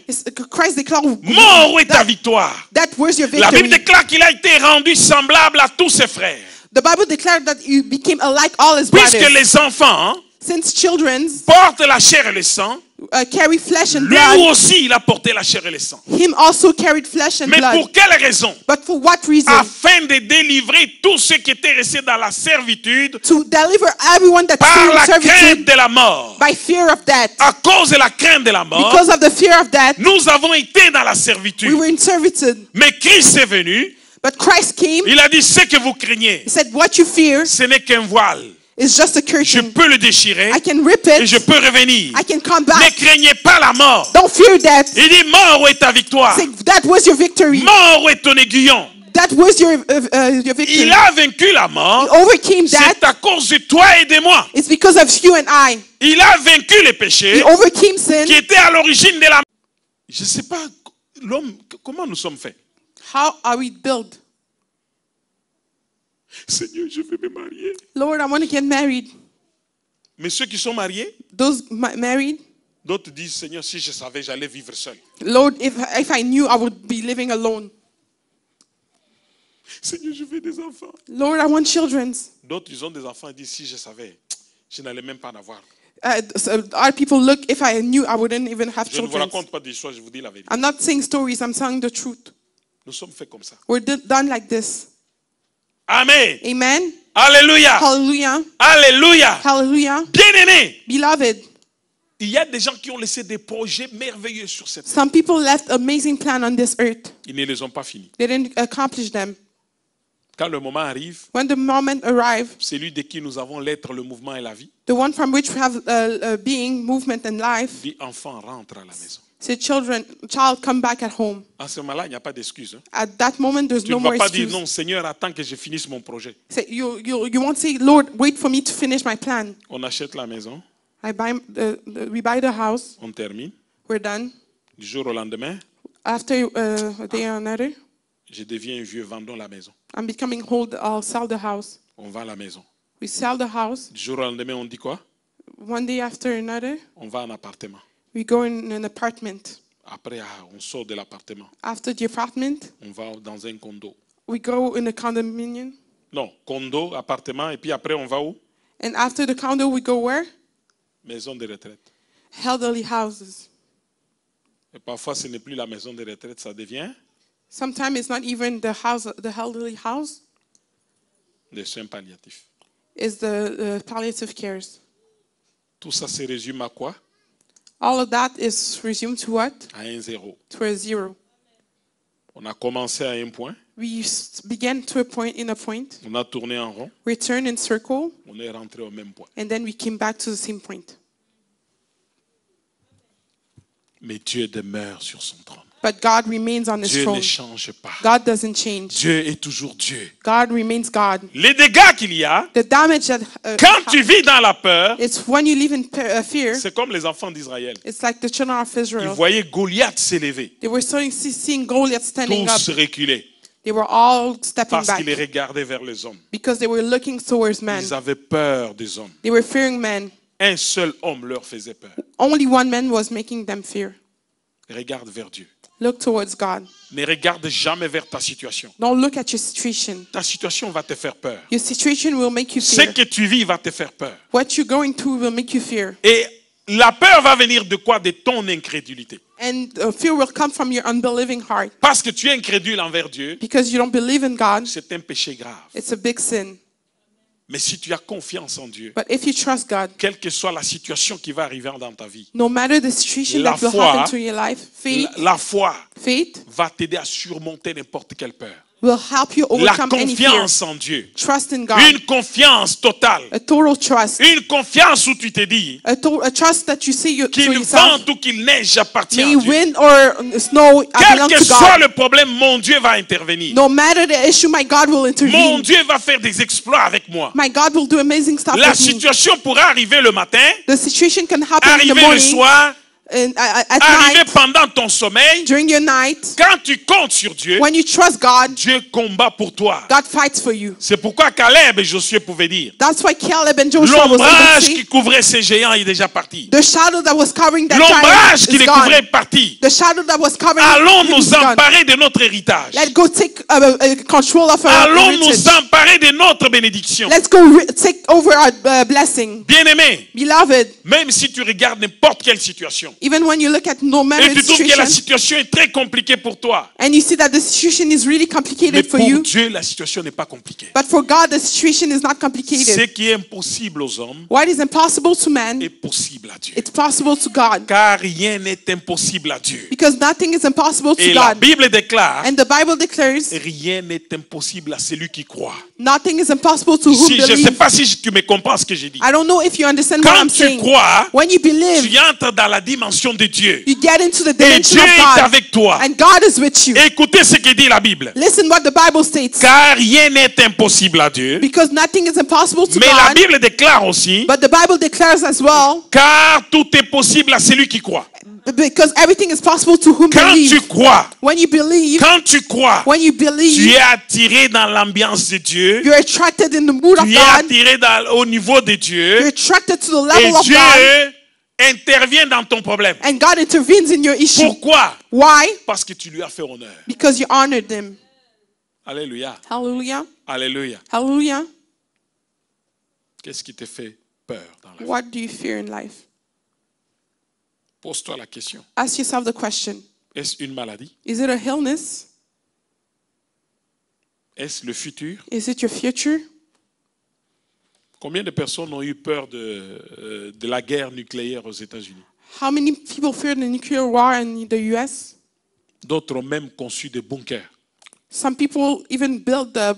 Christ declared, Mort où est ta victoire? that where's your La Bible victory? déclare qu'il a été rendu semblable à tous ses frères. The Bible declared that you became alike all his Puisque brothers. les enfants Since children portent la chair et le sang, carry flesh and lui blood, aussi il a porté la chair et le sang. him also carried flesh and Mais blood. pour quelle raison? But for what reason? Afin de délivrer tous ceux qui étaient restés dans la servitude To deliver everyone that's par still in la crainte servitude de la mort. by fear of that. À cause de la crainte de la mort, Because of the fear of that, nous avons été dans la we servitude. were in servitude. Mais Christ est venu, But Christ came. il a dit ce que vous craignez, He said, what you fear ce n'est qu'un voile. is just a Je curtain. peux le déchirer I can rip et je it. peux revenir. I can come Ne back. craignez pas la mort. Don't fear that. Il dit mort où est ta victoire? Say, that was your victory. Mort où est ton aiguillon? That was your victory. Il a vaincu la mort. He overcame that. C'est à cause de toi et de moi. It's because of you and I. Il a vaincu les péchés He overcame sin. qui étaient à l'origine de la mort. Je ne sais pas l'homme, comment nous sommes faits. How are we built? Seigneur, je veux me marier. Lord, I want to get married. Mais ceux qui sont mariés, Those married, d'autres disent, Seigneur, si je savais, j'allais vivre seul. Lord, if I knew, I would be living alone. Seigneur, je veux des enfants. Lord, I want children. D'autres, ils ont des enfants et disent, si je savais, je n'allais même pas en avoir. So other people look, if I knew, I wouldn't even have Je ne vous children. raconte pas des histoires, je vous dis la vérité. I'm not saying stories, I'm telling the truth. Nous sommes faits comme ça. We're done like this. Amen. Amen. Alléluia. Hallelujah. Alléluia. Hallelujah. Bien-aimés, Beloved, il y a des gens qui ont laissé des projets merveilleux sur cette terre. some people left amazing plan on this earth. Ils ne les ont pas finis. They didn't accomplish them. Quand le moment arrive, When the moment arrives, celui de qui nous avons l'être, le mouvement et la vie, the one from which we have being, movement, and life, dit enfant, rentre à la maison. say child, come back at home. À ce moment-là, il n'y a pas d'excuse. Hein. At that moment, there's Tu no ne vas more pas dire excuse. non, Seigneur, attends que je finisse mon projet. Say, you won't say, Lord, wait for me to finish my plan. On achète la maison, We buy the house. on termine. We're done. Du jour au lendemain, After a day or another, je deviens un vieux, vendons la maison. I'm becoming old. I'll sell the house. On vend la maison. We sell the house. Du jour au lendemain, on dit quoi? One day after another, On va en appartement. we go in an apartment. Après, on sort de l'appartement. After the apartment, On va dans un condo. we go in a condominium. Non, condo, appartement, et puis après, on va où? And after the condo, we go where? Maison de retraite. Elderly houses. Et parfois, ce n'est plus la maison de retraite, ça devient Sometimes it's not even the house, the elderly house. des soins palliatifs. It's the palliative cares. Tout ça se résume à quoi? All of that is resumed to what? À un zéro. To a zero. On a commencé à un point, We began to a point, in a point, on a tourné en rond, returned in circle, on est rentré au même point. and then we came back to the same point. Mais Dieu demeure sur son trône. But God remains on his Dieu throne. ne change pas. God doesn't change. Dieu est toujours Dieu. God remains God. Les dégâts qu'il y a, The damage that quand tu vis dans la peur, it's when you live in fear. c'est comme les enfants d'Israël. It's like the children of Ils Israel. voyaient Goliath s'élever, They were seeing Goliath standing up. tous reculer, They were all stepping parce back qu'ils regardaient vers les hommes. because they were looking towards men. Ils avaient peur des hommes. They were fearing men. Un seul homme leur faisait peur. Only one man was making them fear. Regarde vers Dieu. Look towards God. Ne regarde jamais vers ta situation. Don't look at your situation. Ta situation va te faire peur. Your situation will make you Ce fear. que tu vis va te faire peur. What you're going through will make you fear. Et la peur va venir de quoi? De ton incrédulité. And fear will come from your unbelieving heart. Parce que tu es incrédule envers Dieu, Because you don't believe in God, c'est un péché grave. it's a big sin. Mais si tu as confiance en Dieu, But if you trust God, quelle que soit la situation qui va arriver dans ta vie, no matter the situation La that will foi, happen to your life, la foi faith va t'aider à surmonter n'importe quelle peur. will help you La overcome any fear. confiance en Dieu. Trust in God. Une confiance totale. A total trust. Une confiance où tu te dis A trust that you see to qu'il yourself. vente ou qu'il neige appartient May à Dieu. wind or snow Quel belong que to soit God. le problème, mon Dieu va intervenir. No matter the issue, my God will Mon intervene. Dieu va faire des exploits avec moi. My God will do amazing stuff La with me. situation pourra arriver le matin, The situation can happen in arriver the le morning, soir, at arriver night, pendant ton sommeil. during your night. Quand tu comptes sur Dieu, When you trust God, Dieu combat pour toi. God fights for you. C'est pourquoi Caleb et Josué pouvaient dire, That's why Caleb and Joshua was able to l'ombrage say, qui couvrait ces géants est déjà parti. the shadow that was covering that L'ombrage giant qui is les gone. couvrait est parti. The shadow that was covering Allons him nous is gone. emparer de notre héritage. Let's go take control of our Allons nous heritage. emparer de notre bénédiction. Let's go take over our blessing. Bien-aimé, Beloved, même si tu regardes n'importe quelle situation, even when you look at no matter et tu the trouves que la situation, situation est très compliquée pour toi, and you see that the situation is really mais complicated for pour you, Dieu, la situation n'est pas compliquée. but for God, the situation is not Ce complicated. qui est impossible aux hommes What is impossible to man, est possible à Dieu. it's possible to God. Car rien n'est impossible à Dieu. Because nothing is impossible Et to la God. Bible déclare, And the Bible declares, rien n'est impossible à celui qui croit. nothing is impossible to whom Si, je ne sais believes. pas si tu me comprends ce que j'ai dit. I don't know if you understand what Quand I'm tu saying. crois, When you believe, tu entres dans la dimension dimension de Dieu. You get into the Et dimension Dieu of est God. avec toi. And God is with you. Écoutez ce que dit la Bible. Listen what the Bible states. Car rien n'est impossible à Dieu. Because nothing is impossible to Mais la God. Bible déclare aussi, But the Bible declares as well, car tout est possible à celui qui croit. because everything is possible to whom Quand tu believe. crois, When you believe, quand tu crois, when you tu believe, es attiré dans l'ambiance de Dieu. you're attracted in the mood of Tu es God. attiré au niveau de You're Dieu. attracted to the Et level of Dieu God. intervient dans ton problème. And God intervenes in your issue. Pourquoi? Why? Parce que tu lui as fait honneur. Because you honored them. Alléluia. Hallelujah. Alléluia. Hallelujah. Qu'est-ce qui te fait peur dans la vie? What do you fear in life? Pose-toi la question. Ask yourself the question. Est-ce une maladie? Is it a illness? Est-ce le futur? Is it your future? Combien de personnes ont eu peur de la guerre nucléaire aux États-Unis? How many people fear the nuclear war in the US? D'autres ont même conçu des bunkers. Some people even build the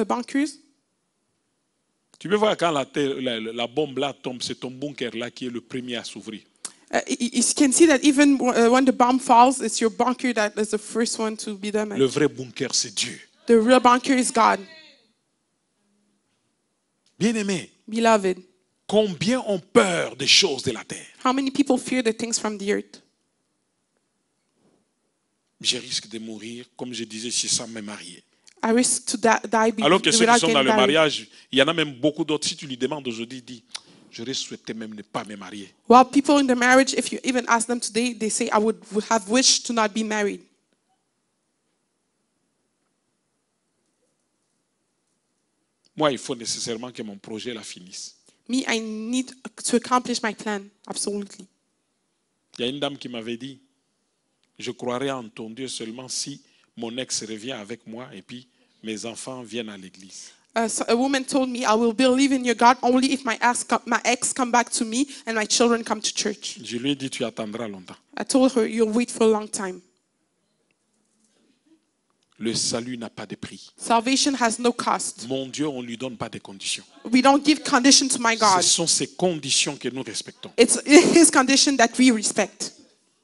bunkers. Tu peux voir quand la bombe là tombe, c'est ton bunker là qui est le premier à s'ouvrir. You can see that even when the bomb falls, it's your bunker that is the first one to be damaged. Le vrai bunker, c'est Dieu. The real bunker is God. Bien-aimé, Beloved, combien ont peur des choses de la terre? how many people fear the things from the earth? Je risque de mourir, comme je disais, si sans me marier. I risk to die Alors que ceux qui without sont dans getting le married. mariage, il y en a même beaucoup d'autres. Si tu lui demandes aujourd'hui, il dit, j'aurais souhaité même ne pas me marier. While people in the marriage, if you even ask them today, they say, I would have wished to not be married. Moi, il faut nécessairement que mon projet la finisse. Me, I need to accomplish my plan. Absolutely. Il y a une dame qui m'avait dit, je croirais en ton Dieu seulement si mon ex revient avec moi et puis mes enfants viennent à l'église. So a woman told me, I will believe in your God only if my ex come back to me and my children come to church. Je lui ai dit, tu attendras longtemps. I told her, you'll wait for a long time. Le salut n'a pas de prix. Salvation has no cost. Mon Dieu, on ne lui donne pas de conditions. We don't give condition to my God. Ce sont ces conditions que nous respectons. It's his condition that we respect.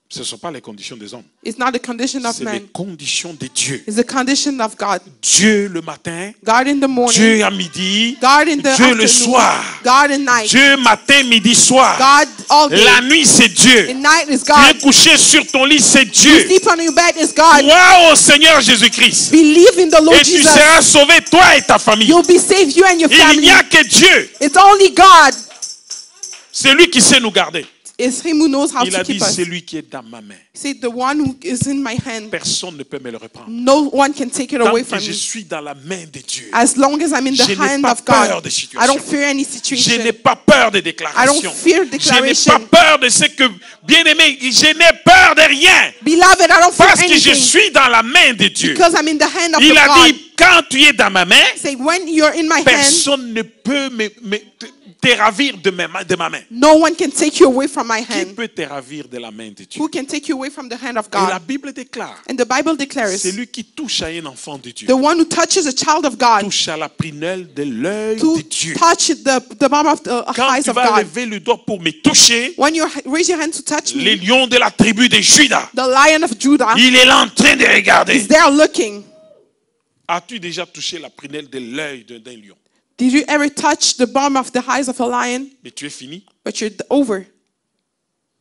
Ce ne sont pas les conditions des hommes. It's not the condition of C'est les man. conditions de Dieu. It's the condition of God. Dieu le matin, God in the morning. Dieu à midi, God in the Dieu le afternoon. soir. God at night. Dieu matin, midi, soir. God all day. La nuit, c'est Dieu. At night is Tu es God. couché sur ton lit, c'est You Dieu. sleep on your bed is God. Crois au Seigneur Jésus-Christ. Believe in the Lord Et tu Jesus. seras sauvé, toi et ta famille. You'll be saved, you and your Il family. n'y a que Dieu. It's only God. C'est lui qui sait nous garder. It's him who knows how Il to a dit, keep us. c'est lui qui est dans ma main. He said, the one who is in my hand, Personne ne peut me le reprendre. no one can take it Tant away que from je me. suis dans la main de Dieu, As long as I'm in the je n'ai hand pas of peur God, des I situations. don't fear any Je situation. n'ai pas peur des I don't déclarations. fear Je n'ai declaration. pas peur de ce que, bien-aimé, je n'ai peur de rien. Beloved, I don't fear Parce que je anything suis dans la main de Dieu. because I'm in the hand of Il the a God. dit, quand tu es dans ma main, Say, when you're in my hand, personne ne peut te ravir de ma main. no one can take you away from my Qui hand. peut te ravir de la main de Dieu? Who can take you away from the hand of Et la God? Bible déclare, And the Bible declares, c'est lui qui touche à un enfant de Dieu. the one who touches a child of God Touche à la prunelle de l'œil to de Dieu. touch the bottom of the Quand eyes tu of vas God. lever le doigt pour me toucher, When you raise your hand to touch les me, lions de la tribu de Juda, the Lion of Judah il est là en train de regarder. is there looking. As-tu déjà touché la prunelle de l'œil d'un lion? Did you ever touch the bottom of the eyes of a lion? Mais tu es fini. But you're over.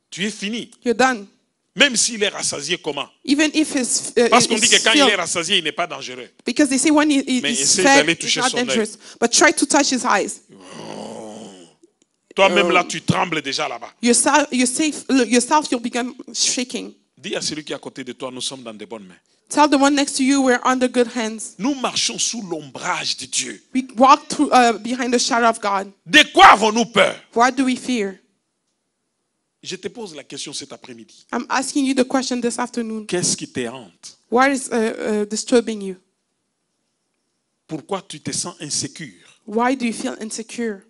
Tu es fini. You're done. Même s'il est rassasié, comment? Even if his Parce qu'on dit que it's quand il est filled, rassasié, il n'est pas dangereux. because they say when Mais he's essaie fed, d'aller it's toucher not son œil. dangerous. But try to touch his eyes. Toi-même là, tu trembles déjà là-bas. Yourself, you'll begin shaking. Dis à celui qui est à côté de toi, nous sommes dans de bonnes mains. Tell the one next to you, we're under good hands. Nous marchons sous l'ombrage de Dieu. We walk through behind the shadow of God. De quoi avons-nous peur? What do we fear? Je te pose la question cet après-midi. I'm asking you the question this afternoon. Qu'est-ce qui te hante? What is disturbing you? Pourquoi tu te sens insécure? Why do you feel insecure?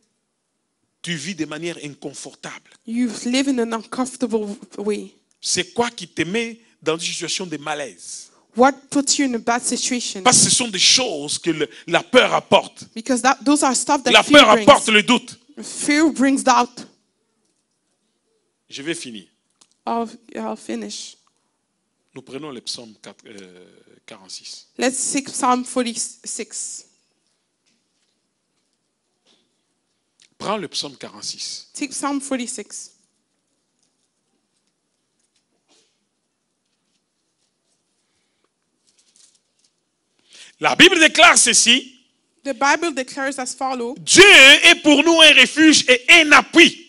Tu vis de manière inconfortable. You live in an uncomfortable way. C'est quoi qui te met dans une situation de malaise? What puts you in a bad situation? Parce que ce sont des choses que la peur apporte. Because those are stuff that La fear peur apporte brings. le doute. Fear brings doubt. Je vais finir. I'll finish. Nous prenons le psaume 46. Let's sing Psalm 46. Prends le psaume 46. Take Psalm 46. La Bible déclare ceci. The Bible declares as follows. Dieu est pour nous un refuge et un appui.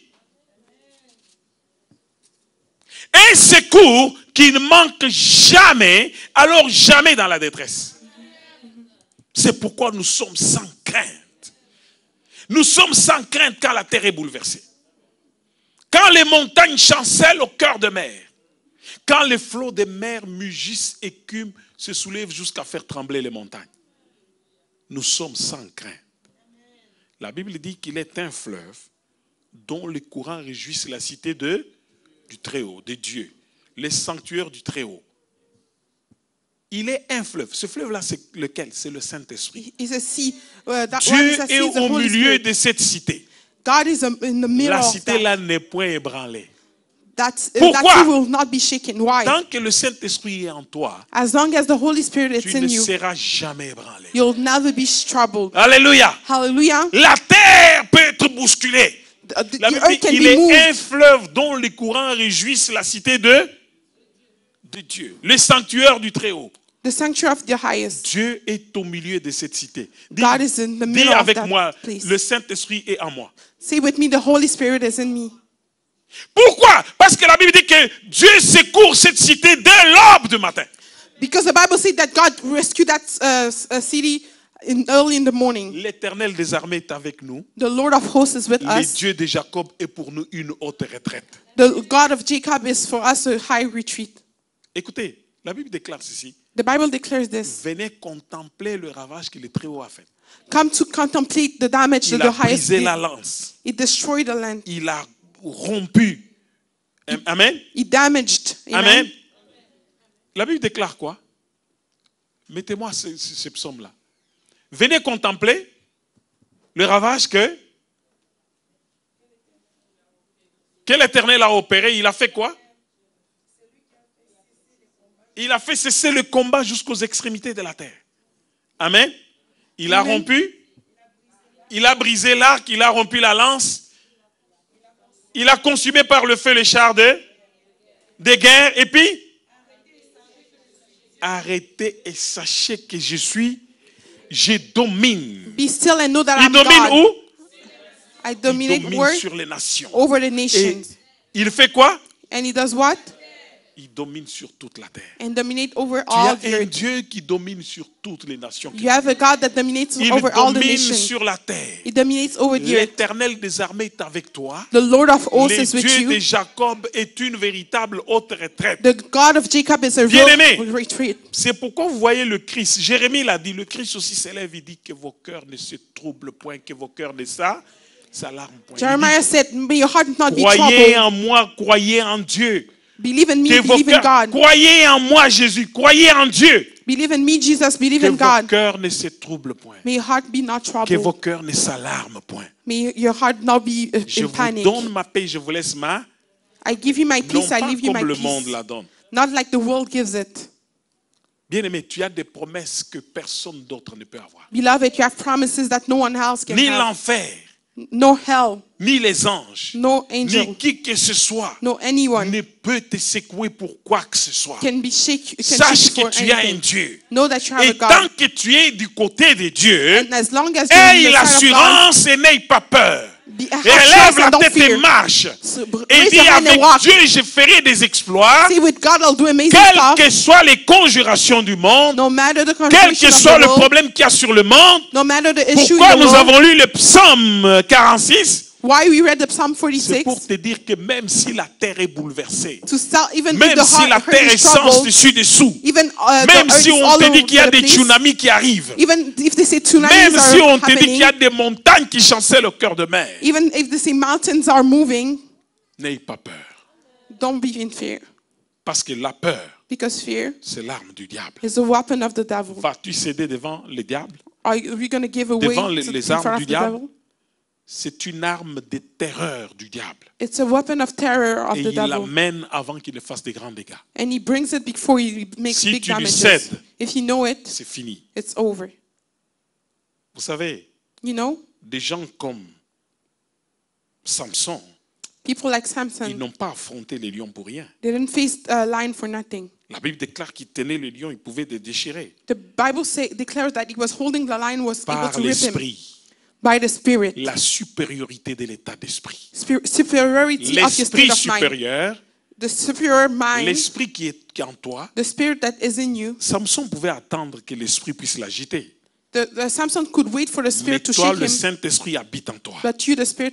Un secours qui ne manque jamais, alors jamais dans la détresse. C'est pourquoi nous sommes sans crainte. Nous sommes sans crainte quand la terre est bouleversée. Quand les montagnes chancellent au cœur de mer. Quand les flots des mers mugissent, écument, se soulèvent jusqu'à faire trembler les montagnes. Nous sommes sans crainte. La Bible dit qu'il est un fleuve dont les courants réjouissent la cité du Très-Haut, de Dieu, les sanctuaires du Très-Haut. Il est un fleuve. Ce fleuve-là, c'est lequel? C'est le Saint-Esprit. It's a sea. That one Dieu is a sea, est the au Holy milieu Spirit. de cette cité. God is in the middle La of cité that. là n'est point ébranlée. That Pourquoi? sea will not be shaken. Why? Tant que le Saint-Esprit est en toi, As long as the Holy Spirit is tu in ne you, seras jamais ébranlé. you'll never be troubled. Alléluia. Hallelujah. La terre peut être bousculée. The La Bible earth dit can qu'il be est moved. un fleuve dont les courants réjouissent la cité de Dieu, le sanctuaire du Très-Haut. The sanctuary of the highest. Dieu est au milieu de cette cité. Dis, God is in the dis middle of avec that moi, place. le Saint-Esprit est en moi. Say with me, the Holy Spirit is in me. Pourquoi? Parce que la Bible dit que Dieu secourt cette cité dès l'aube du matin. Because the Bible says that God rescued that city early in the morning. L'Éternel des armées est avec nous. The Lord of hosts is with Le us. Dieu de Jacob est pour nous une haute retraite. The God of Jacob is for us a high retreat. Écoutez, la Bible déclare ceci. The Bible declares this. Venez contempler le ravage que le Très-Haut a fait. Come to contemplate the damage that Il a the highest brisé la did. lance. It destroyed the land. Il a rompu. Amen. It damaged. Amen. La Bible déclare quoi? Mettez-moi ce psaume-là. Venez contempler le ravage que l'Éternel a opéré. Il a fait quoi? Il a fait cesser le combat jusqu'aux extrémités de la terre. Amen. Il a rompu. Il a brisé l'arc. Il a rompu la lance. Il a consumé par le feu les chars de guerre. Et puis, arrêtez et sachez que je domine. Be still and know that Il I'm domine God. où? I Il dominate domine where? sur les nations. Over the Et nations. il fait quoi? And he does what? Il domine sur toute la terre. And dominate over Tu all as the un earth. Dieu qui domine sur toutes les nations. You have a God that dominates Il over all the domine nations. sur la terre. He dominates over the earth. L'Éternel des armées est avec toi. The Lord of hosts Le is with Dieu de you. Jacob est une véritable haute retraite. The God of Jacob is a Bien-aimé. real retreat. C'est pourquoi vous voyez le Christ. Jérémie l'a dit, le Christ aussi s'élève et dit que vos cœurs ne se troublent point, que vos cœurs ne s'alarment point. Il dit, Jeremiah said, may your heart not be croyez troubled. en moi, croyez en Dieu. Believe in me, Que vos believe in cœurs, God. croyez en moi Jésus, croyez en Dieu. Believe in me, Jesus, believe Que in vos God. cœurs ne se troublent point. May your heart be not Que vos troubled. cœurs ne s'alarment point. May your heart not be Je in vous panic. donne ma paix, je vous laisse ma. I give you my Non peace, I pas leave you comme my le monde peace. la donne. Not like the world gives it. Bien-aimé, tu as des promesses que personne d'autre ne peut avoir. Beloved, you have promises that no one else can Ni have. l'enfer, No hell, ni les anges, no ni angel, qui que ce soit no anyone ne peut te secouer pour quoi que ce soit. can be shake. Can Sache shake you que for tu as un anything. Dieu. Know that you have a Et God. tant que tu es du côté de Dieu, And as long as you're aie in the side of God, l'assurance et n'aie pas peur. have Et élève trust la and don't tête et fear. marche. So, Et raise dis your hand and avec walk. Dieu, je ferai des exploits. See, with God, I'll do amazing Quelles stuff. que soient les conjurations du monde, No matter the quel confusion que of soit the le world, problème qu'il y a sur le monde, no matter the issue in pourquoi the nous world, avons lu le psaume 46? why we read the Psalm C'est 46, pour te dire que même si la terre est bouleversée, to start, even if même the si la heart terre est is sens troubled, dessus-dessous, even même the earth si is on all te dit over qu'il y a the des place, tsunamis qui arrivent, even if they say tsunamis même si on are te dit qu'il y a happening, des montagnes qui chancellent au cœur de mer, even if they say mountains are moving, n'aie pas peur. don't be in fear. Parce que la peur, Because fear c'est l'arme du diable. is a weapon of the devil. Vas-tu céder devant le diable? Are we going to give away Devant to, les in front armes of du the diable? devil? c'est une arme de terreur du diable. It's a weapon of terror of Et the il devil. l'amène avant qu'il ne fasse de grands dégâts. And he brings it before he makes Si big tu lui damages. cèdes, If you know it, c'est fini. it's over. Vous savez, You know, des gens comme Samson, people like ils Samson, n'ont pas affronté les lions pour rien. they didn't face a lion for nothing. La Bible déclare qu'il tenait le lion, il pouvait le déchirer The Bible declares that he was holding the lion, was able par to rip him l'esprit. by the Spirit. La supériorité de l'état d'esprit. Superiority of your L'esprit state of mind. supérieur, The superior mind, l'esprit qui est en toi, the spirit that is in you. Samson pouvait attendre que l'esprit puisse l'agiter. The Samson could wait for the Mais Spirit to toi, shake le him, Saint-Esprit habite en toi. but you, the Spirit,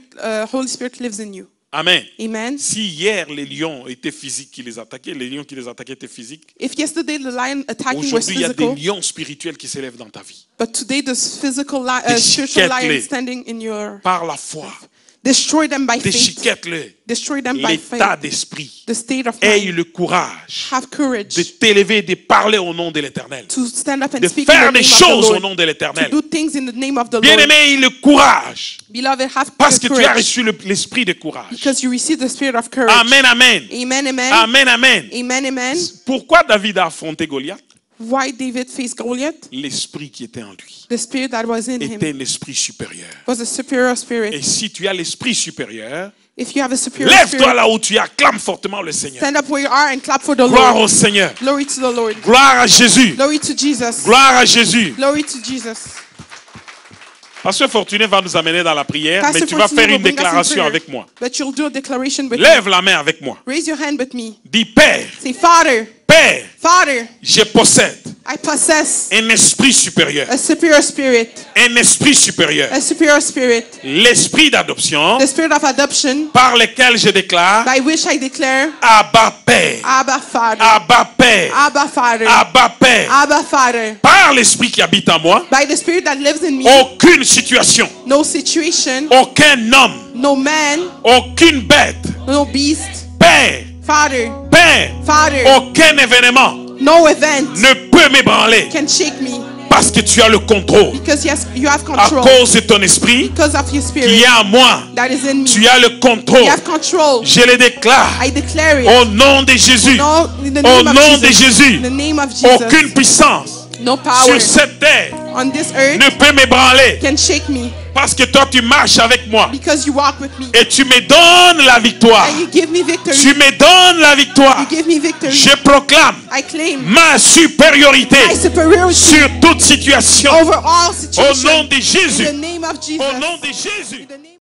Holy Spirit lives in you. Amen. Amen. Si hier les lions étaient physiques qui les attaquaient, les lions qui les attaquaient étaient physiques, If yesterday the lion attacking was aujourd'hui il y a des physical, lions spirituels qui s'élèvent dans ta vie. but today the spiritual Déchiquette-les. lion standing in your, Par la foi, destroy them by faith. déchiquette-le. Destroy them by L'état faith. d'esprit. The state of Aie mind. le courage Have courage de t'élever, de parler au nom de l'Éternel. to stand up and De speak in faire the des name of choses the au Lord. nom de To l'Éternel. do things in the name of the Lord. Bien-aimé, aie le courage. Beloved, have Parce que tu as courage. reçu l'esprit de courage. Because you receive the spirit of courage. Amen, amen. Amen, amen. Amen, amen. Amen, amen. Pourquoi David a affronté Goliath? Why David faced Goliath? L'esprit qui était en lui The spirit that was in him était l'esprit supérieur. was a superior spirit. Et si tu as l'esprit supérieur, If you have a superior lève-toi spirit, là où tu es, acclame fortement le Seigneur. stand up where you are and clap for the Gloire Lord. au Seigneur. Glory to the Lord. Gloire à Jésus. Glory to Jesus. Gloire à Jésus. Glory to Jesus. Pasteur Fortuné va nous amener dans la prière, mais Pastor tu vas Fortuné faire will une bring us in déclaration prayer. avec moi. But you'll do a declaration with me. Lève la main avec moi. Raise your hand with me. Dis, Père, Say, Father, Père, Father, je possède I possess un esprit supérieur. a superior spirit. Un esprit supérieur. A superior spirit. L'esprit d'adoption The spirit of adoption par lequel je déclare by which I declare Abba Père. Abba Father. Abba Père. Abba Father. Abba Père. Abba Father. Par l'esprit qui habite en moi, By the spirit that lives in me, aucune situation, no situation, aucun homme, no man, aucune bête, no beast, Père, Father, Père, Father, aucun événement no event ne peut m'ébranler can shake me parce que tu as le contrôle. because yes, you have À control cause de ton esprit because of your qui spirit est en moi, that is in me. tu as le contrôle. You have control. Je le déclare I declare it. au nom de Jésus. No, in the Au name of nom de Jesus. Jésus. In the name of Jesus. Aucune puissance No power sur cette terre on this earth ne peut m'ébranler can shake me parce que toi tu marches avec moi because you walk with me et tu me donnes la victoire. and you give me victory. Tu me donnes la victoire. You give me victory. Je proclame I claim ma supériorité my superiority sur toute situation over all au situations. nom de In Jésus. the name of Jesus. Au nom de Jésus. In the name